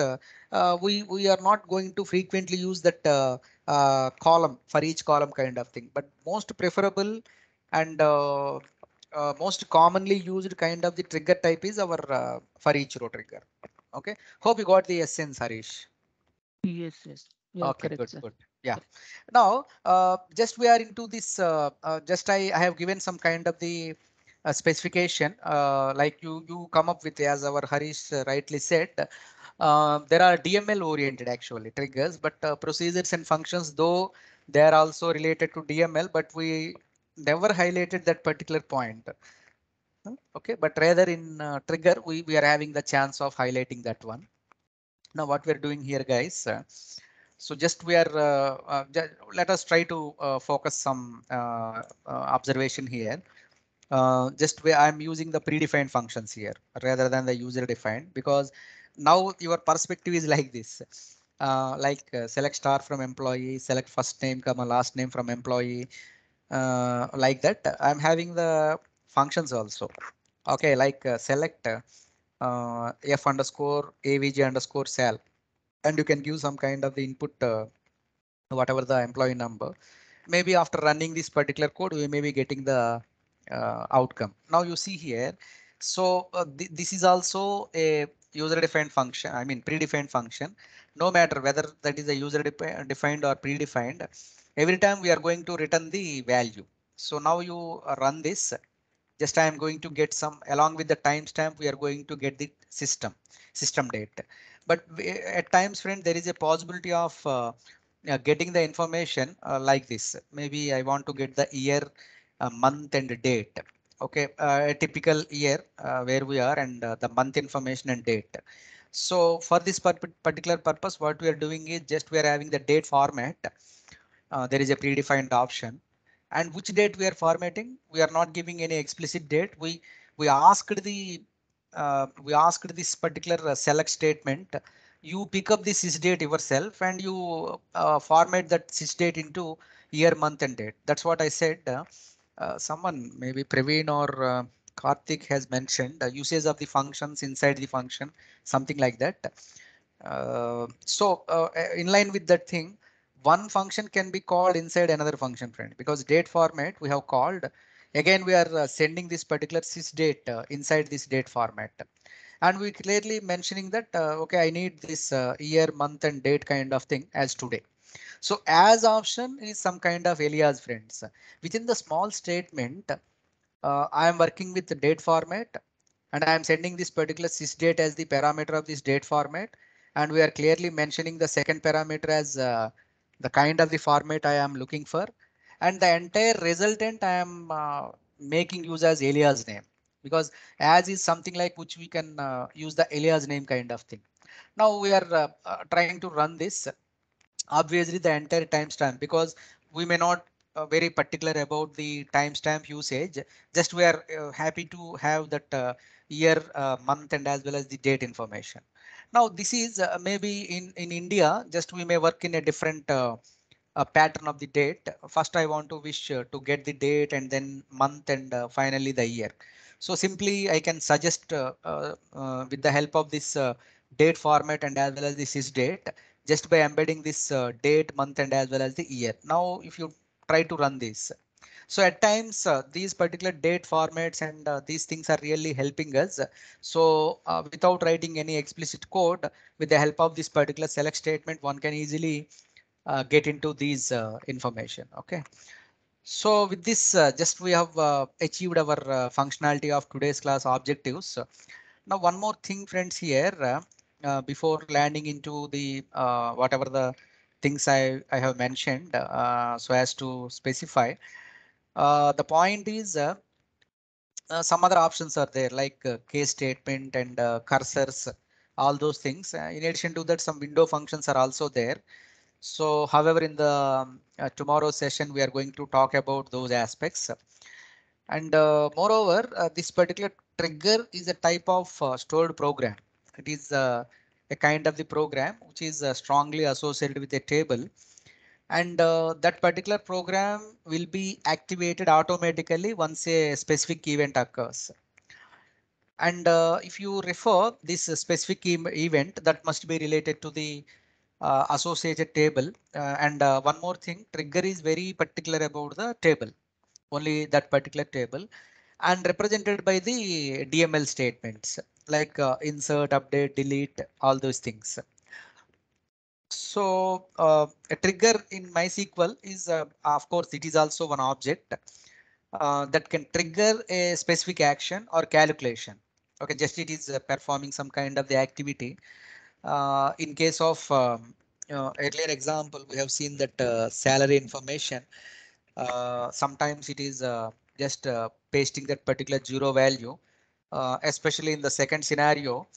we are not going to frequently use that column for each column kind of thing. But most preferable and most commonly used kind of the trigger type is our for each row trigger. Okay. Hope you got the essence, Harish. Yes, yes. You are Okay, correct, good, sir. good. Yeah. Yeah. Now, just we are into this. Just I have given some kind of the specification, like you come up with, as our Harish rightly said. There are DML oriented actually triggers, but procedures and functions, though they are also related to DML, but we never highlighted that particular point. Okay, but rather in trigger, we are having the chance of highlighting that one. Now, what we're doing here, guys. So just we are, let us try to focus some observation here. Just where I'm using the predefined functions here rather than the user defined, because now your perspective is like this. Select star from employee, select first name, comma last name from employee, like that. I'm having the functions also. Okay, like select f underscore avg underscore sal, and you can give some kind of the input, whatever the employee number. Maybe after running this particular code, we may be getting the outcome. Now you see here. So this is also a user defined function, I mean predefined function. No matter whether that is a user defined or predefined, every time we are going to return the value. So now you run this. Just I am going to get some, along with the timestamp, we are going to get the system date. But at times, friend, there is a possibility of getting the information like this. Maybe I want to get the year, month and date. Okay, a typical year where we are, and the month information and date. So for this particular purpose, what we are doing is just we are having the date format. There is a predefined option, and which date we are formatting, we are not giving any explicit date. We asked this particular select statement. You pick up the sys date yourself, and you format that sys date into year, month and date. That's what I said. Someone, maybe Praveen or Karthik has mentioned usage of the functions inside the function, something like that. In line with that thing, one function can be called inside another function, friend, because date format we have called. Again, we are sending this particular sysdate inside this date format. And we clearly mentioning that, okay, I need this year, month and date kind of thing as today. So as option is some kind of alias, friends. Within the small statement, I am working with the date format and I am sending this particular sysdate as the parameter of this date format. And we are clearly mentioning the second parameter as the kind of the format I am looking for. And the entire resultant I am making use as alias name, because as is something like which we can use the alias name kind of thing. Now we are trying to run this, obviously the entire timestamp, because we may not very particular about the timestamp usage. Just we are happy to have that year, month and as well as the date information. Now this is maybe in India, just we may work in a different pattern of the date. First I want to wish to get the date and then month and finally the year. So simply I can suggest with the help of this date format and as well as this is date, just by embedding this date, month and as well as the year. Now if you try to run this, so at times these particular date formats and these things are really helping us. So without writing any explicit code, with the help of this particular select statement, one can easily get into these information. Okay. So with this, just we have achieved our functionality of today's class objectives. Now, one more thing, friends, here before landing into the whatever the things I have mentioned, so as to specify, the point is some other options are there like case statement and cursors, all those things. In addition to that, some window functions are also there. So, however, in the tomorrow session, we are going to talk about those aspects. And moreover, this particular trigger is a type of stored program. It is a kind of the program which is strongly associated with a table, and that particular program will be activated automatically once a specific event occurs. And if you refer this specific event, that must be related to the associated table. And one more thing, trigger is very particular about the table, only that particular table, and represented by the DML statements like insert, update, delete, all those things. So a trigger in MySQL is, of course, it is also one object that can trigger a specific action or calculation. Okay, just it is performing some kind of the activity. In case of earlier example, we have seen that salary information. Sometimes it is just pasting that particular zero value, especially in the second scenario.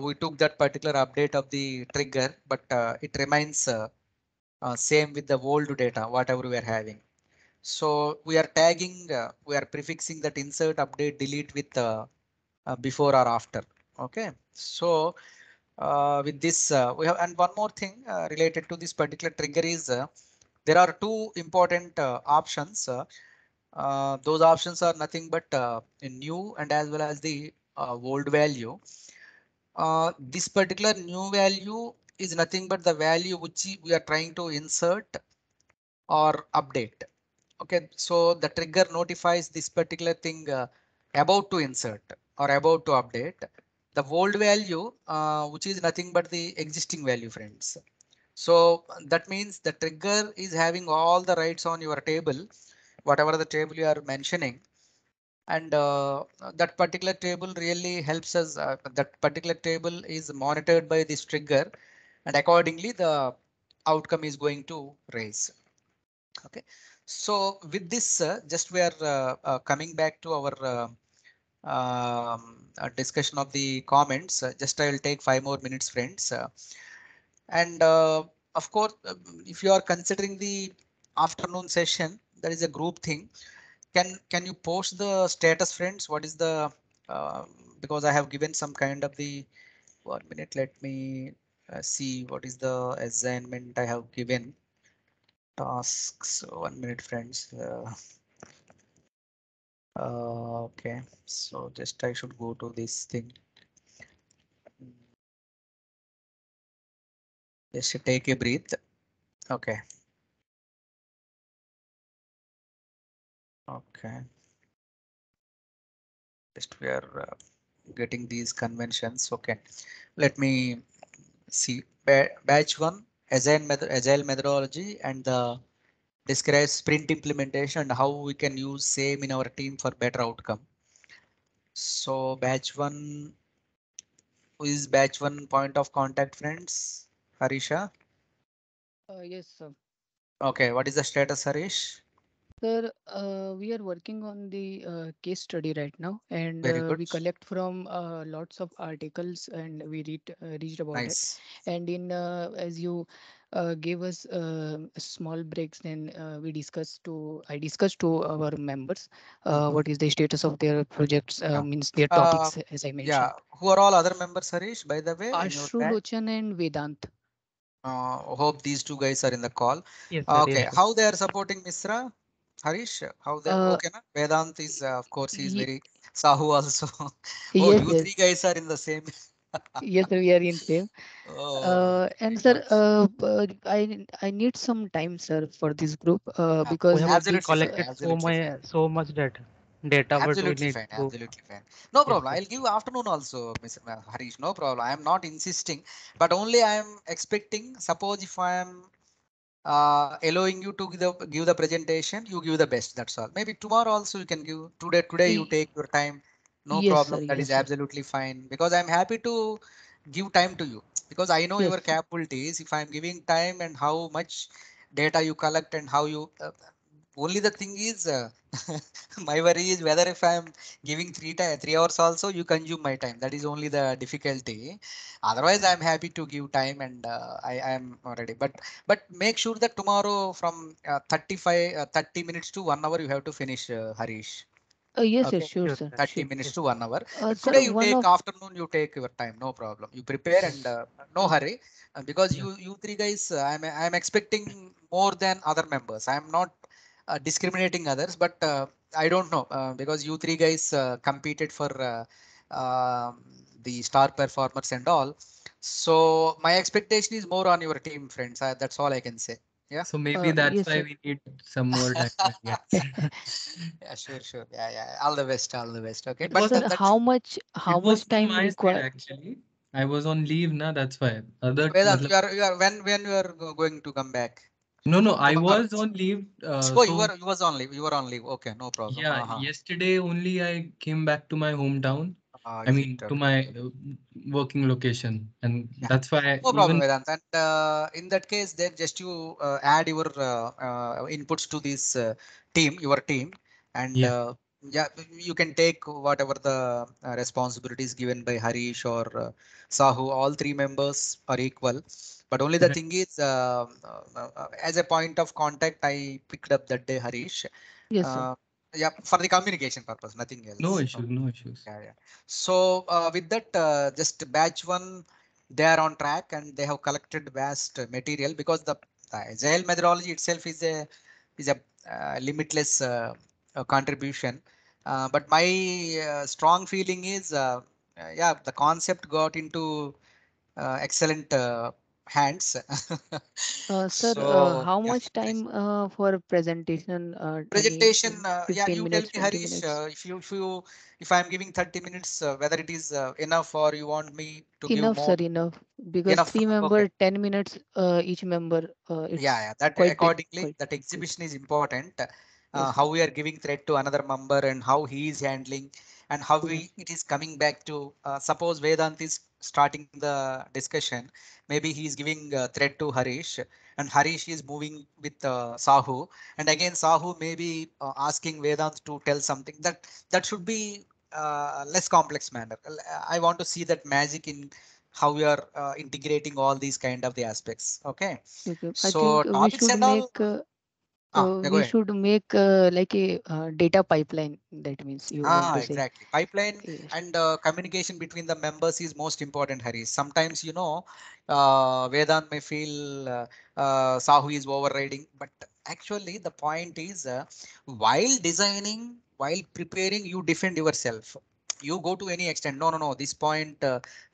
We took that particular update of the trigger, but it remains same with the old data, whatever we are having. So we are tagging, we are prefixing that insert, update, delete with before or after. Okay, so with this we have, and one more thing related to this particular trigger is there are two important options. Those options are nothing but new and as well as the old value. This particular new value is nothing but the value which we are trying to insert or update. Okay, so the trigger notifies this particular thing about to insert or about to update the old value, which is nothing but the existing value, friends. So that means the trigger is having all the rights on your table, whatever the table you are mentioning. And that particular table really helps us. That particular table is monitored by this trigger, and accordingly the outcome is going to raise. Okay, so with this, just we are coming back to our discussion of the comments. Just I will take 5 more minutes, friends. And of course, if you are considering the afternoon session, there is a group thing. Can you post the status, friends? What is the uh, because I have given some kind of the 1 minute. Let me see what is the assignment I have given. Tasks. 1 minute, friends. Okay, so just I should go to this thing. Just take a breath. Okay. Okay. Just we are getting these conventions. Okay. Let me see. Batch one, agile methodology and the describe sprint implementation and how we can use same in our team for better outcome. So batch one, who is batch one point of contact, friends? Harisha. Yes, sir. Okay, what is the status, Harish? Sir, we are working on the case study right now, and Very good. we collect from lots of articles, and we reached about it. Nice. And in as you gave us small breaks, then I discussed to our members Mhm. what is the status of their projects, Yeah. means their Uh, topics, as I yeah. mentioned. Who are all other members, Harish, by the way, in your Ashru batch? Lochan and Vedant. Hope these two guys are in the call. Yes, sir. Yes, Okay, sir. how they are supporting Misra? Harish, how they Uh, okay na? Vedant is of course he is ye- very Sahu also. Oh, yes, you yes, three guys are in the same. yes, we are in same. Oh, And very sir, good. I need some time, sir, for this group We because have the Absolutely fine. collected Absolutely fine. so much data, but we Absolutely need fine. to. Absolutely fine. No Yes, problem. sir. I'll give afternoon also, Mr. Harish. No problem. I am not insisting, but only I am expecting. Suppose if I am allowing you to give the presentation, you give the best. That's all. Maybe tomorrow also you can give. Today you Y- take your time. No yes, problem. sir. That Yes, is sir. absolutely fine because I'm happy to give time to you because I know Yes, your capabilities. If I'm giving time and how much data you collect and how you only the thing is my worry is whether if I'm giving 3 hours also you consume my time. That is only the difficulty. Otherwise, I'm happy to give time and I am ready. But make sure that tomorrow from 30 minutes to 1 hour you have to finish, Harish. yes, yes, Okay, sure, Sure, sir. sir. 30 Sure. minutes Yes, to 1 hour. Sir, Today you one take of afternoon, you take your time, no problem. You prepare and no uh, hurry because yes, you three guys, I'm expecting more than other members. I'm not discriminating others, but I don't know because you three guys competed for the star performers and all. So my expectation is more on your team, friends. That's all I can say. Yeah. so maybe that's yes, why sir. we need some more time. I guess. Yeah, sure, sure. Yeah, yeah. All the best, all the best. Okay, It but was Sir, that should. it how was much from time my side require? actually. I was on leave now. That's why. Other, Vedant, matlab, you are when you are going to come back no, I tomorrow. was on leave. Oh, So you was on leave. You were on leave. Okay, no problem. yeah, yesterday only I came back to my hometown. I Is it mean, to okay? my working location, and Yeah, that's why no problem, even Vedant. And in that case, then just you add your inputs to this your team, and yeah. yeah, you can take whatever the responsibilities given by Harish or Sahu. All three members are equal, but only the Right. thing is, as a point of contact, I picked up that day Harish. Yes, sir. Uh, yeah, for the communication purpose, nothing No else. issues, no issues. Yeah, yeah. So with that, just batch one, they are on track and they have collected vast material because the agile methodology itself is a limitless contribution. But my strong feeling is, yeah, the concept got into excellent hands. Sir, So how yeah, much nice. time for presentation? Any Presentation, yeah, 15 you tell minutes, me, 20 Harish, minutes? if I'm giving 30 minutes, whether it is enough or you want me to give Enough, sir, more. enough. Because Enough. three Okay. member, 10 minutes each member. Yeah, It's yeah. That quite big, accordingly, quite that big. exhibition is important. Yes, sir. How we are giving threat to another member and how he is handling and how Yes. it is coming back to suppose Vedant is starting the discussion. Maybe he is giving threat to Harish and Harish is moving with Sahu and again Sahu may be asking Vedant to tell something that should be less complex manner. I want to see that magic in how we are integrating all these kind of the aspects. Okay. Okay. I So think topics and all. Yeah, go we ahead. should make like a data pipeline. That means you want to say. Exactly. Pipeline Yes. and communication between the members is most important, Hari. Sometimes, Vedant may feel Sahu is overriding, but actually the point is while designing while preparing, you defend yourself. You go to any extent. No, no, no. This point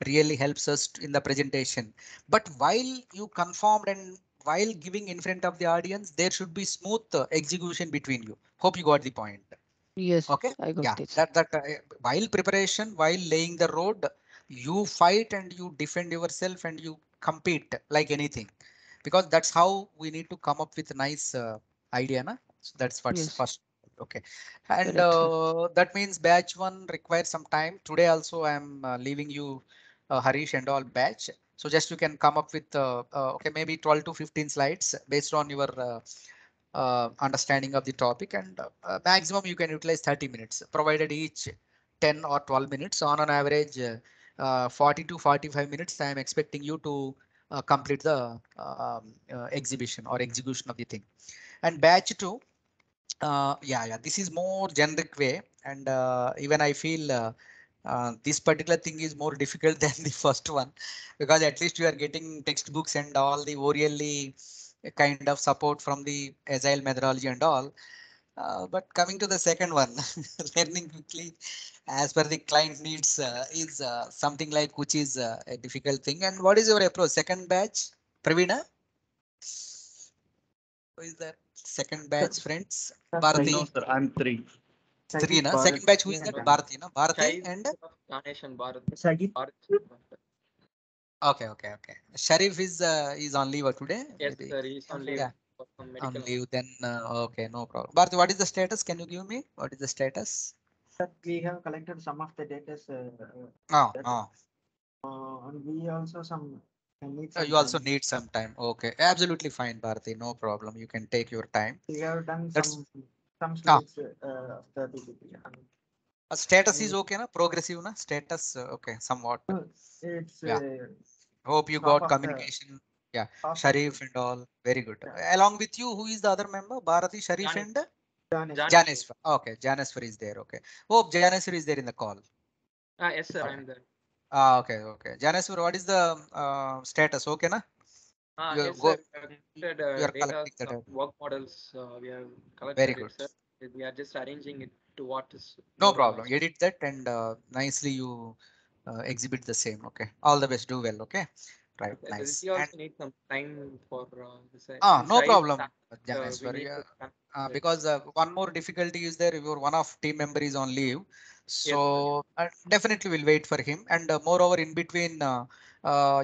really helps us in the presentation. But while you conformed and while giving in front of the audience, there should be smooth execution between you. Hope you got the point. Yes, Okay. I got Yeah. this. That while preparation, while laying the road, you fight and you defend yourself and you compete like anything, because that's how we need to come up with nice idea. Na? So that's what's Yes, first. Okay. And correct, sir. that means batch one requires some time. Today also I'm leaving you Harish and all batch. So just you can come up with okay, maybe 12 to 15 slides based on your understanding of the topic, and maximum you can utilize 30 minutes provided each 10 or 12 minutes on an average 40 to 45 minutes. I am expecting you to complete the exhibition or execution of the thing. And batch 2, yeah, this is more generic way, and even I feel this particular thing is more difficult than the first one, because at least you are getting textbooks and all the orally kind of support from the agile methodology and all. But coming to the second one, learning quickly as per the client needs is something like which is a difficult thing. And what is your approach? Second batch, Pravina? Who is that? Second batch, friends? Bharati? No, sir, I'm three. Three, na? Bharat, Second batch, who is and that? Ganesh. Bharati, na? Bharati Child and of Ganesh and Bharat. Sagit. okay. Sharif is on leave today. Yes, Maybe. sir. He's on leave Yeah, for some on medical. leave. Then okay, no problem. Bharati, what is the status? Can you give me? What is the status? Sir, we have collected some of the data, Oh, oh. and we also need some You also time. need some time. Okay, absolutely fine, Bharati. No problem. You can take your time. We have done That's some slides of the PPT. status is okay, na? Progressive, na? Status okay, somewhat. It's Yeah. Hope you half got of communication. Yeah, half of Sharif and all. Very good. Yeah. Along with you, who is the other member? Bharati, Sharif, Ganesh. and Ganesh. Ganesh. Janeswar. Okay, Janeswar is there. Okay. Hope Janeswar is there in the call. Yes, sir. Okay. I'm there. Okay. Janeswar, what is the status? Okay, na? You Yes, go. sir. We have You are collected data, collecting the some data. work models. We have Very collected good. it, sir. We are just arranging it to what is No more. problem. Edit that and nicely you exhibit the same. Okay. All the best. Do well. Okay. Right. Nice. We also And need some time for this. no Child problem, fact, we Janeswar. need Yeah. to connect it. Because one more difficulty is there. Your one of team member is on leave, Yes, so definitely we'll wait for him. And moreover, in between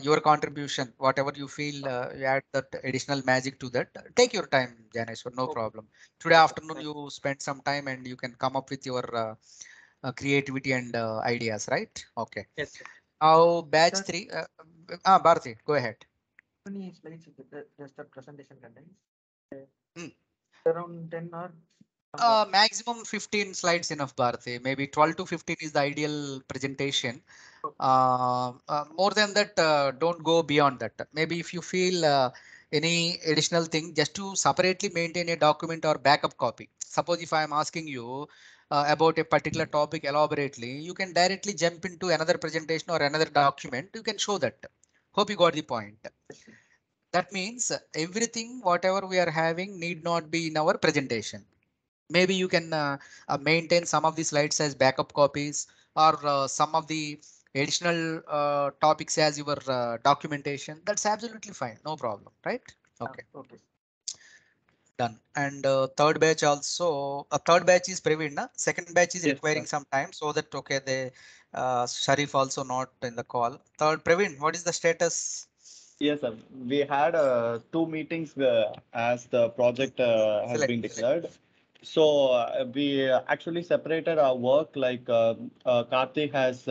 your contribution, whatever you feel, you add that additional magic to that. Take your time, Janeswar. No Okay. problem. Today Okay, afternoon thank you spend some time and you can come up with your creativity and ideas, right? Okay. Yes, sir. Now batch Sir. 3. Bharati, go ahead. How many slides does the presentation contains? Hmm. Around 10 or Maximum 15 slides enough, Bharati. Maybe 12 to 15 is the ideal presentation. More than that, don't go beyond that. Maybe if you feel any additional thing, just to separately maintain a document or backup copy. Suppose if I am asking you about a particular topic elaborately, you can directly jump into another presentation or another document. You can show that. Hope you got the point. That means everything, whatever we are having, need not be in our presentation. Maybe you can maintain some of the slides as backup copies, or some of the additional topics as your documentation. That's absolutely fine. No problem. Right? Okay. okay. Done. And third batch also, a third batch is Praveen. Na? Second batch is Yes, requiring sir. some time, so that okay, the Sharif also not in the call. Third, Praveen, what is the status? Yes, sir. We had two meetings as the project has been declared. So we actually separated our work. Like Karthik has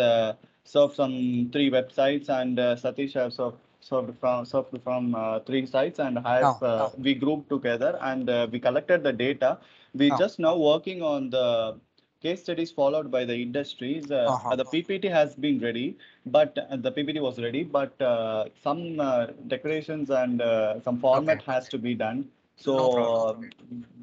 served some three websites, and Satish has served from three sites, and have we grouped together and we collected the data. We just now working on the case studies followed by the industries. The PPT has been ready, but the PPT was ready, but some decorations and some format has to be done. So No problem.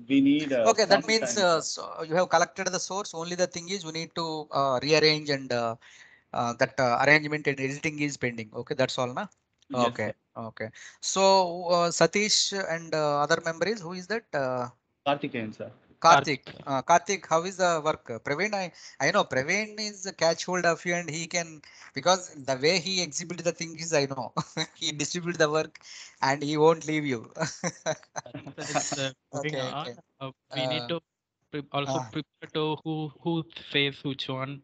we need Okay, that some means time. so you have collected the source. Only the thing is you need to rearrange, and that arrangement and editing is pending. Okay, that's all, na? Yes, Okay, sir. okay. So Satish and other member is, who is that? Karthikeyan, sir. Karthik, how is the work? Praveen, I know Praveen is a catch hold of you and he can, because the way he exhibit the thing is, I know he distribute the work and he won't leave you. It's moving Okay, on. okay. We need to also Uh, prepare to who says which one.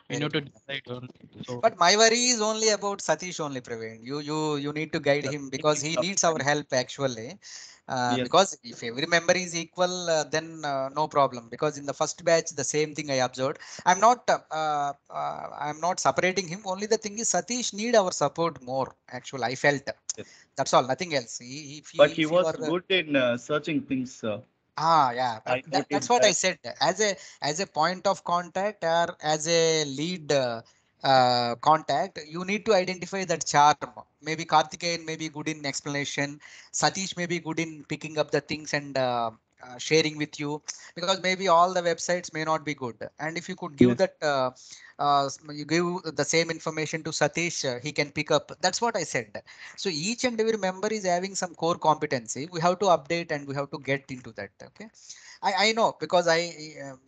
We very need to good. decide on. So But my worry is only about Satish only, Praveen. You need to guide Yes, him he because needs he some needs our time. help actually. Yes, Because if every member is equal, then no problem. Because in the first batch, the same thing I observed. I'm not separating him. Only the thing is Satish need our support more. Actually, I felt yes. that's all. Nothing else. But he If you was are good in searching things. Yeah, I that's noticed what I that. said. As a point of contact or as a lead contact, you need to identify that charm. Maybe Karthikeyan may be good in explanation. Satish may be good in picking up the things and sharing with you, because maybe all the websites may not be good. And if you could give Yes. that, you give the same information to Satish, he can pick up. That's what I said. So each and every member is having some core competency. We have to update and we have to get into that. Okay. I know because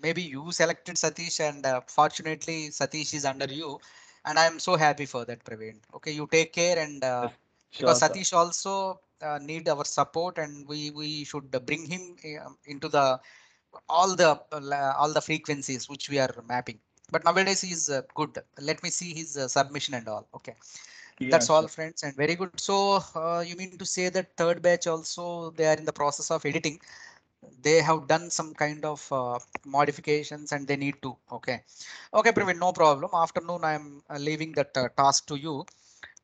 maybe you selected Satish and fortunately Satish is under you and I am so happy for that, Praveen. Okay. You take care and Yes. because Sure, sir. Satish also need our support and we should bring him into the all the frequencies which we are mapping. But nowadays he is good. Let me see his submission and all. Okay. Yeah, That's all, sure. friends, and very good. So you mean to say that third batch also they are in the process of editing. They have done some kind of modifications and they need to. Okay. Okay, Praveen, no problem. Afternoon, I'm leaving that task to you.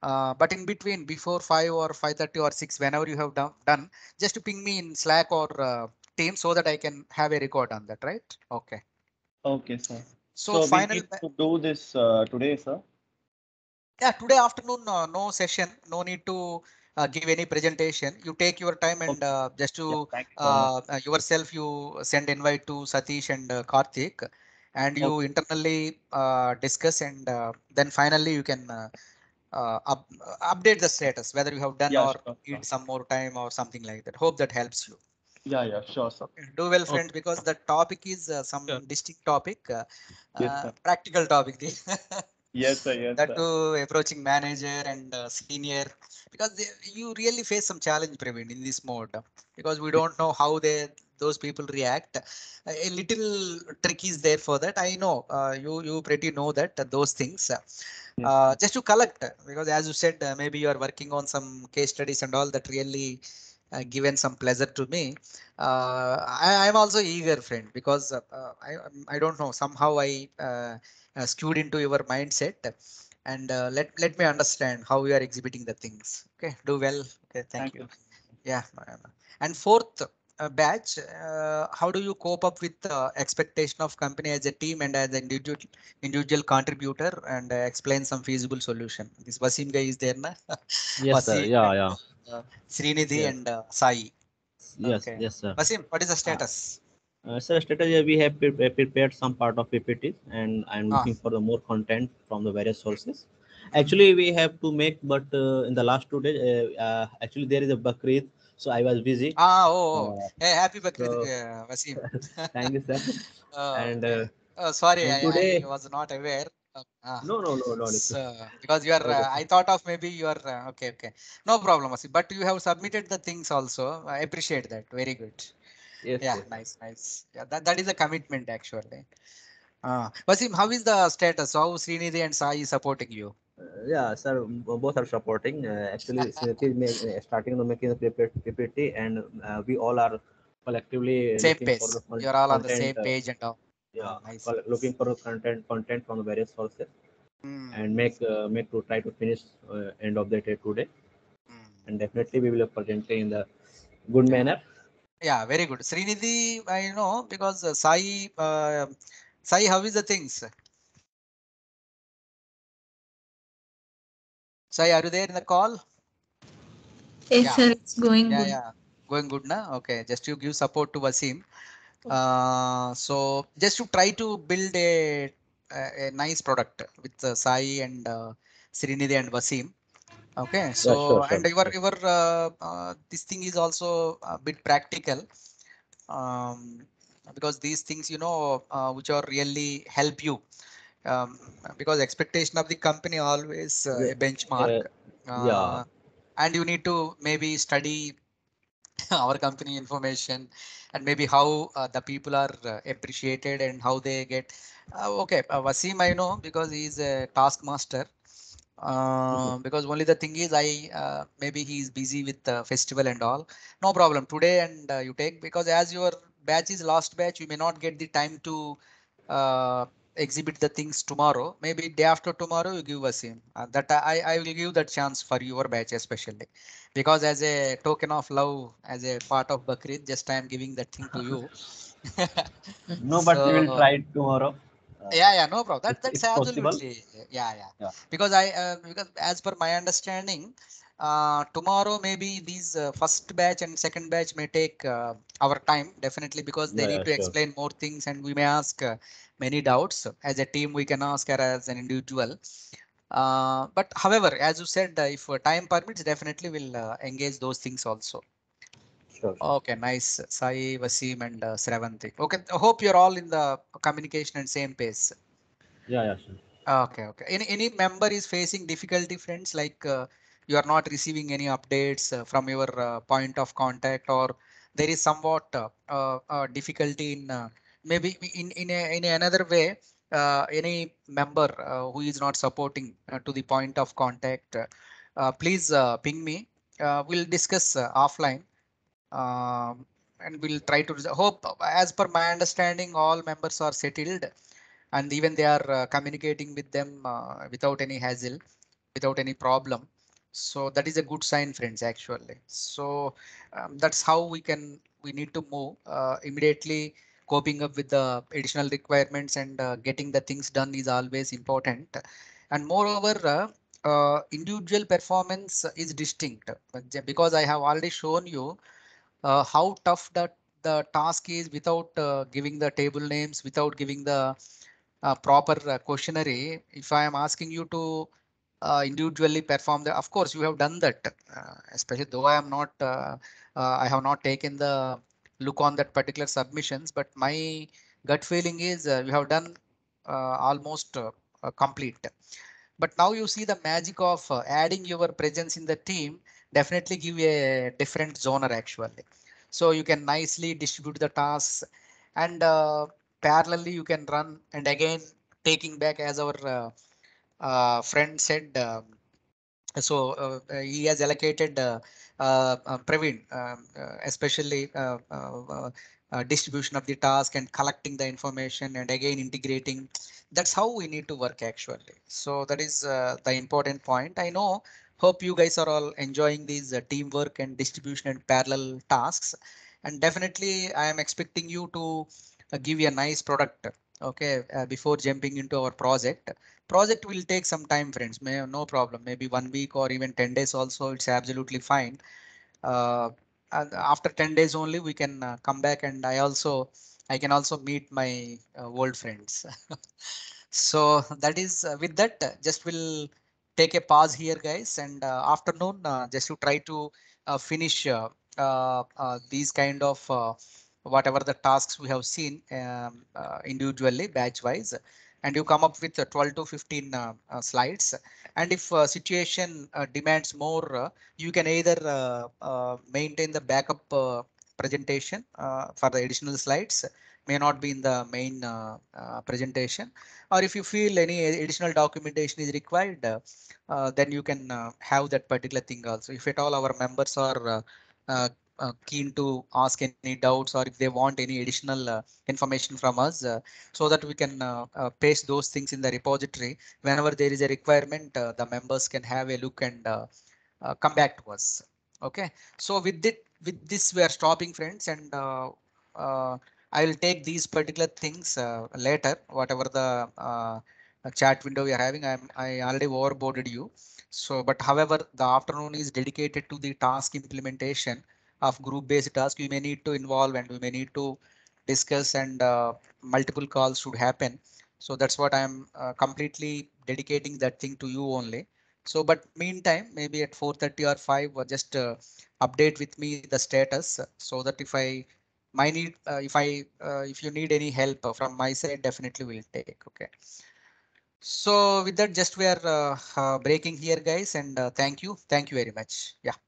But in between, before 5 or 5:30 or 6, whenever you have done, just to ping me in Slack or Team so that I can have a record on that, right? Okay. Okay, sir. So So we final. need to do this today, sir. Yeah, today afternoon, no session, no need to give any presentation. You take your time and Okay. just Yeah, to thank you so much. yourself, you send invite to Satish and Karthik, and you Okay. internally discuss, and then finally you can update the status whether you have done Yeah, or sure, sir. need some more time or something like that. Hope that helps you. Yeah, yeah, sure, sir. Do well, okay, friends, because the topic is sure. some distinct topic, Yes, sir. practical topic. Yes, sir. Yes, That sir. to approaching manager and senior, because you really face some challenge, Praveen, in this mode, because we don't know how those people react. A little trick is there for that. I know you pretty know that those things. Yes. Just to collect, because as you said, maybe you are working on some case studies and all that really given some pleasure to me. I'm also eager, friend, because I don't know, somehow I skewed into your mindset, and let me understand how you are exhibiting the things. Okay, do well. Okay, thank Thank you. you. Yeah, and fourth batch, how do you cope up with expectation of company as a team and as an individual contributor and explain some feasible solution? This Wasim guy is there, na? Yes, sir. Wasim Yeah, and yeah. Srinidhi Yes, and Sai. yes, Okay, yes, sir. Wasim, what is the Uh, status? Sir, strategy, we have prepared some part of PPT, and I'm Ah, looking for the more content from the various sources. Actually, we have to make, but in the last 2 days, actually there is a Bakrid, so I was busy. oh. Uh, Hey, happy Bakrid, so Wasim. thank you, sir. Oh, And okay. Oh, sorry, I today, was not aware. no, no, no, no, So, because you are, okay, sir. I thought of maybe you are, okay, okay. No problem, Wasim. But you have submitted the things also. I appreciate that. Very good. Yes, Yeah, yes. nice, nice. Yeah, that is a commitment actually. Wasim, how is the status? How Srinidhi and Sai is supporting you? Yeah, sir, both are supporting. Actually, Suniti is starting to making the PPT, and we all are collectively Same looking for pace. the You're all on the content. same page and all. Yeah, Nice, looking nice. for the content from the various sources, Mm, and make to try to finish end of the day today. mm. And definitely we will present in the good Yeah. manner. Yeah, very good. Srinidhi, I know because Sai, how is the things? Sai, are you there in the call? Yes, Yeah, sir, it's going yeah, good. yeah. Going good now. Okay, just to give support to Wasim. Okay. So just to try to build a nice product with Sai and Srinidhi and Wasim. Okay, Yeah, sure, so sure. and your this thing is also a bit practical. Um, because these things, which are really help you, because expectation of the company always a benchmark, Yeah. and you need to maybe study our company information, and maybe how the people are appreciated and how they get. Okay, Wasim, I know because he's a taskmaster. Because only the thing is, maybe he's busy with the festival and all. No problem today, and you take, because as your batch is last batch, you may not get the time to uh, exhibit the things tomorrow. Maybe day after tomorrow you give Wasim. That I will give that chance for your batch especially, because as a token of love, as a part of Bakrid, just I am giving that thing to you. No, but we will So try it tomorrow. yeah, no problem. That's If possible. absolutely, yeah. Yeah. Because because as per my understanding, tomorrow maybe these first batch and second batch may take our time definitely, because they Yeah, need yeah, to sure. explain more things and we may ask many doubts. As a team, we can ask, or as an individual. But however, as you said, if time permits, definitely we'll engage those things also. Sure. Okay, nice. Sai, Wasim, and Sravanti. Okay, I hope you're all in the communication and same pace. Yeah, sure. Okay. Any member is facing difficulty, friends, like you are not receiving any updates from your point of contact, or there is somewhat difficulty in maybe in another way, any member who is not supporting to the point of contact, please ping me. We'll discuss offline, and we'll try to hope, as per my understanding, all members are settled, and even they are communicating with them without any hassle, without any problem. So that is a good sign, friends, actually. So that's how we need to move immediately. Coping up with the additional requirements and getting the things done is always important. And moreover, individual performance is distinct, because I have already shown you how tough that the task is without giving the table names, without giving the proper questionnaire. If I am asking you to individually perform the, of course you have done that, especially though I have not taken the look on that particular submissions, but my gut feeling is you have done almost complete. But now you see the magic of adding your presence in the team definitely give a different zoner actually. So you can nicely distribute the tasks, and parallelly you can run, and again taking back, as our friend said, so he has allocated Praveen, especially distribution of the task and collecting the information and again integrating. That's how we need to work actually. So that is the important point. I know. Hope you guys are all enjoying these teamwork and distribution and parallel tasks. And definitely, I am expecting you to give you a nice product. Okay, before jumping into our project will take some time, friends. No problem, maybe 1 week or even 10 days also, it's absolutely fine. And after 10 days only we can come back, and I can also meet my old friends. So that is with that, just will take a pause here, guys, and afternoon, just to try to finish these kind of whatever the tasks we have seen individually batch wise, and you come up with 12 to 15 slides. And if situation demands more, you can either maintain the backup presentation for the additional slides, may not be in the main presentation, or if you feel any additional documentation is required, then you can have that particular thing also. If at all our members are keen to ask any doubts, or if they want any additional information from us, so that we can paste those things in the repository. Whenever there is a requirement, the members can have a look and come back to us. Okay, so with this we are stopping, friends, and I will take these particular things later, whatever the chat window we are having. I already overboarded you. So, but however, the afternoon is dedicated to the task implementation of group based task. We may need to involve and we may need to discuss, and multiple calls should happen. So that's what I'm completely dedicating that thing to you only. So, but meantime, maybe at 4:30 or 5, or just update with me the status, so that if I my need, if you need any help from my side, definitely we'll take. Okay. So with that, just we are breaking here, guys, and thank you very much. Yeah.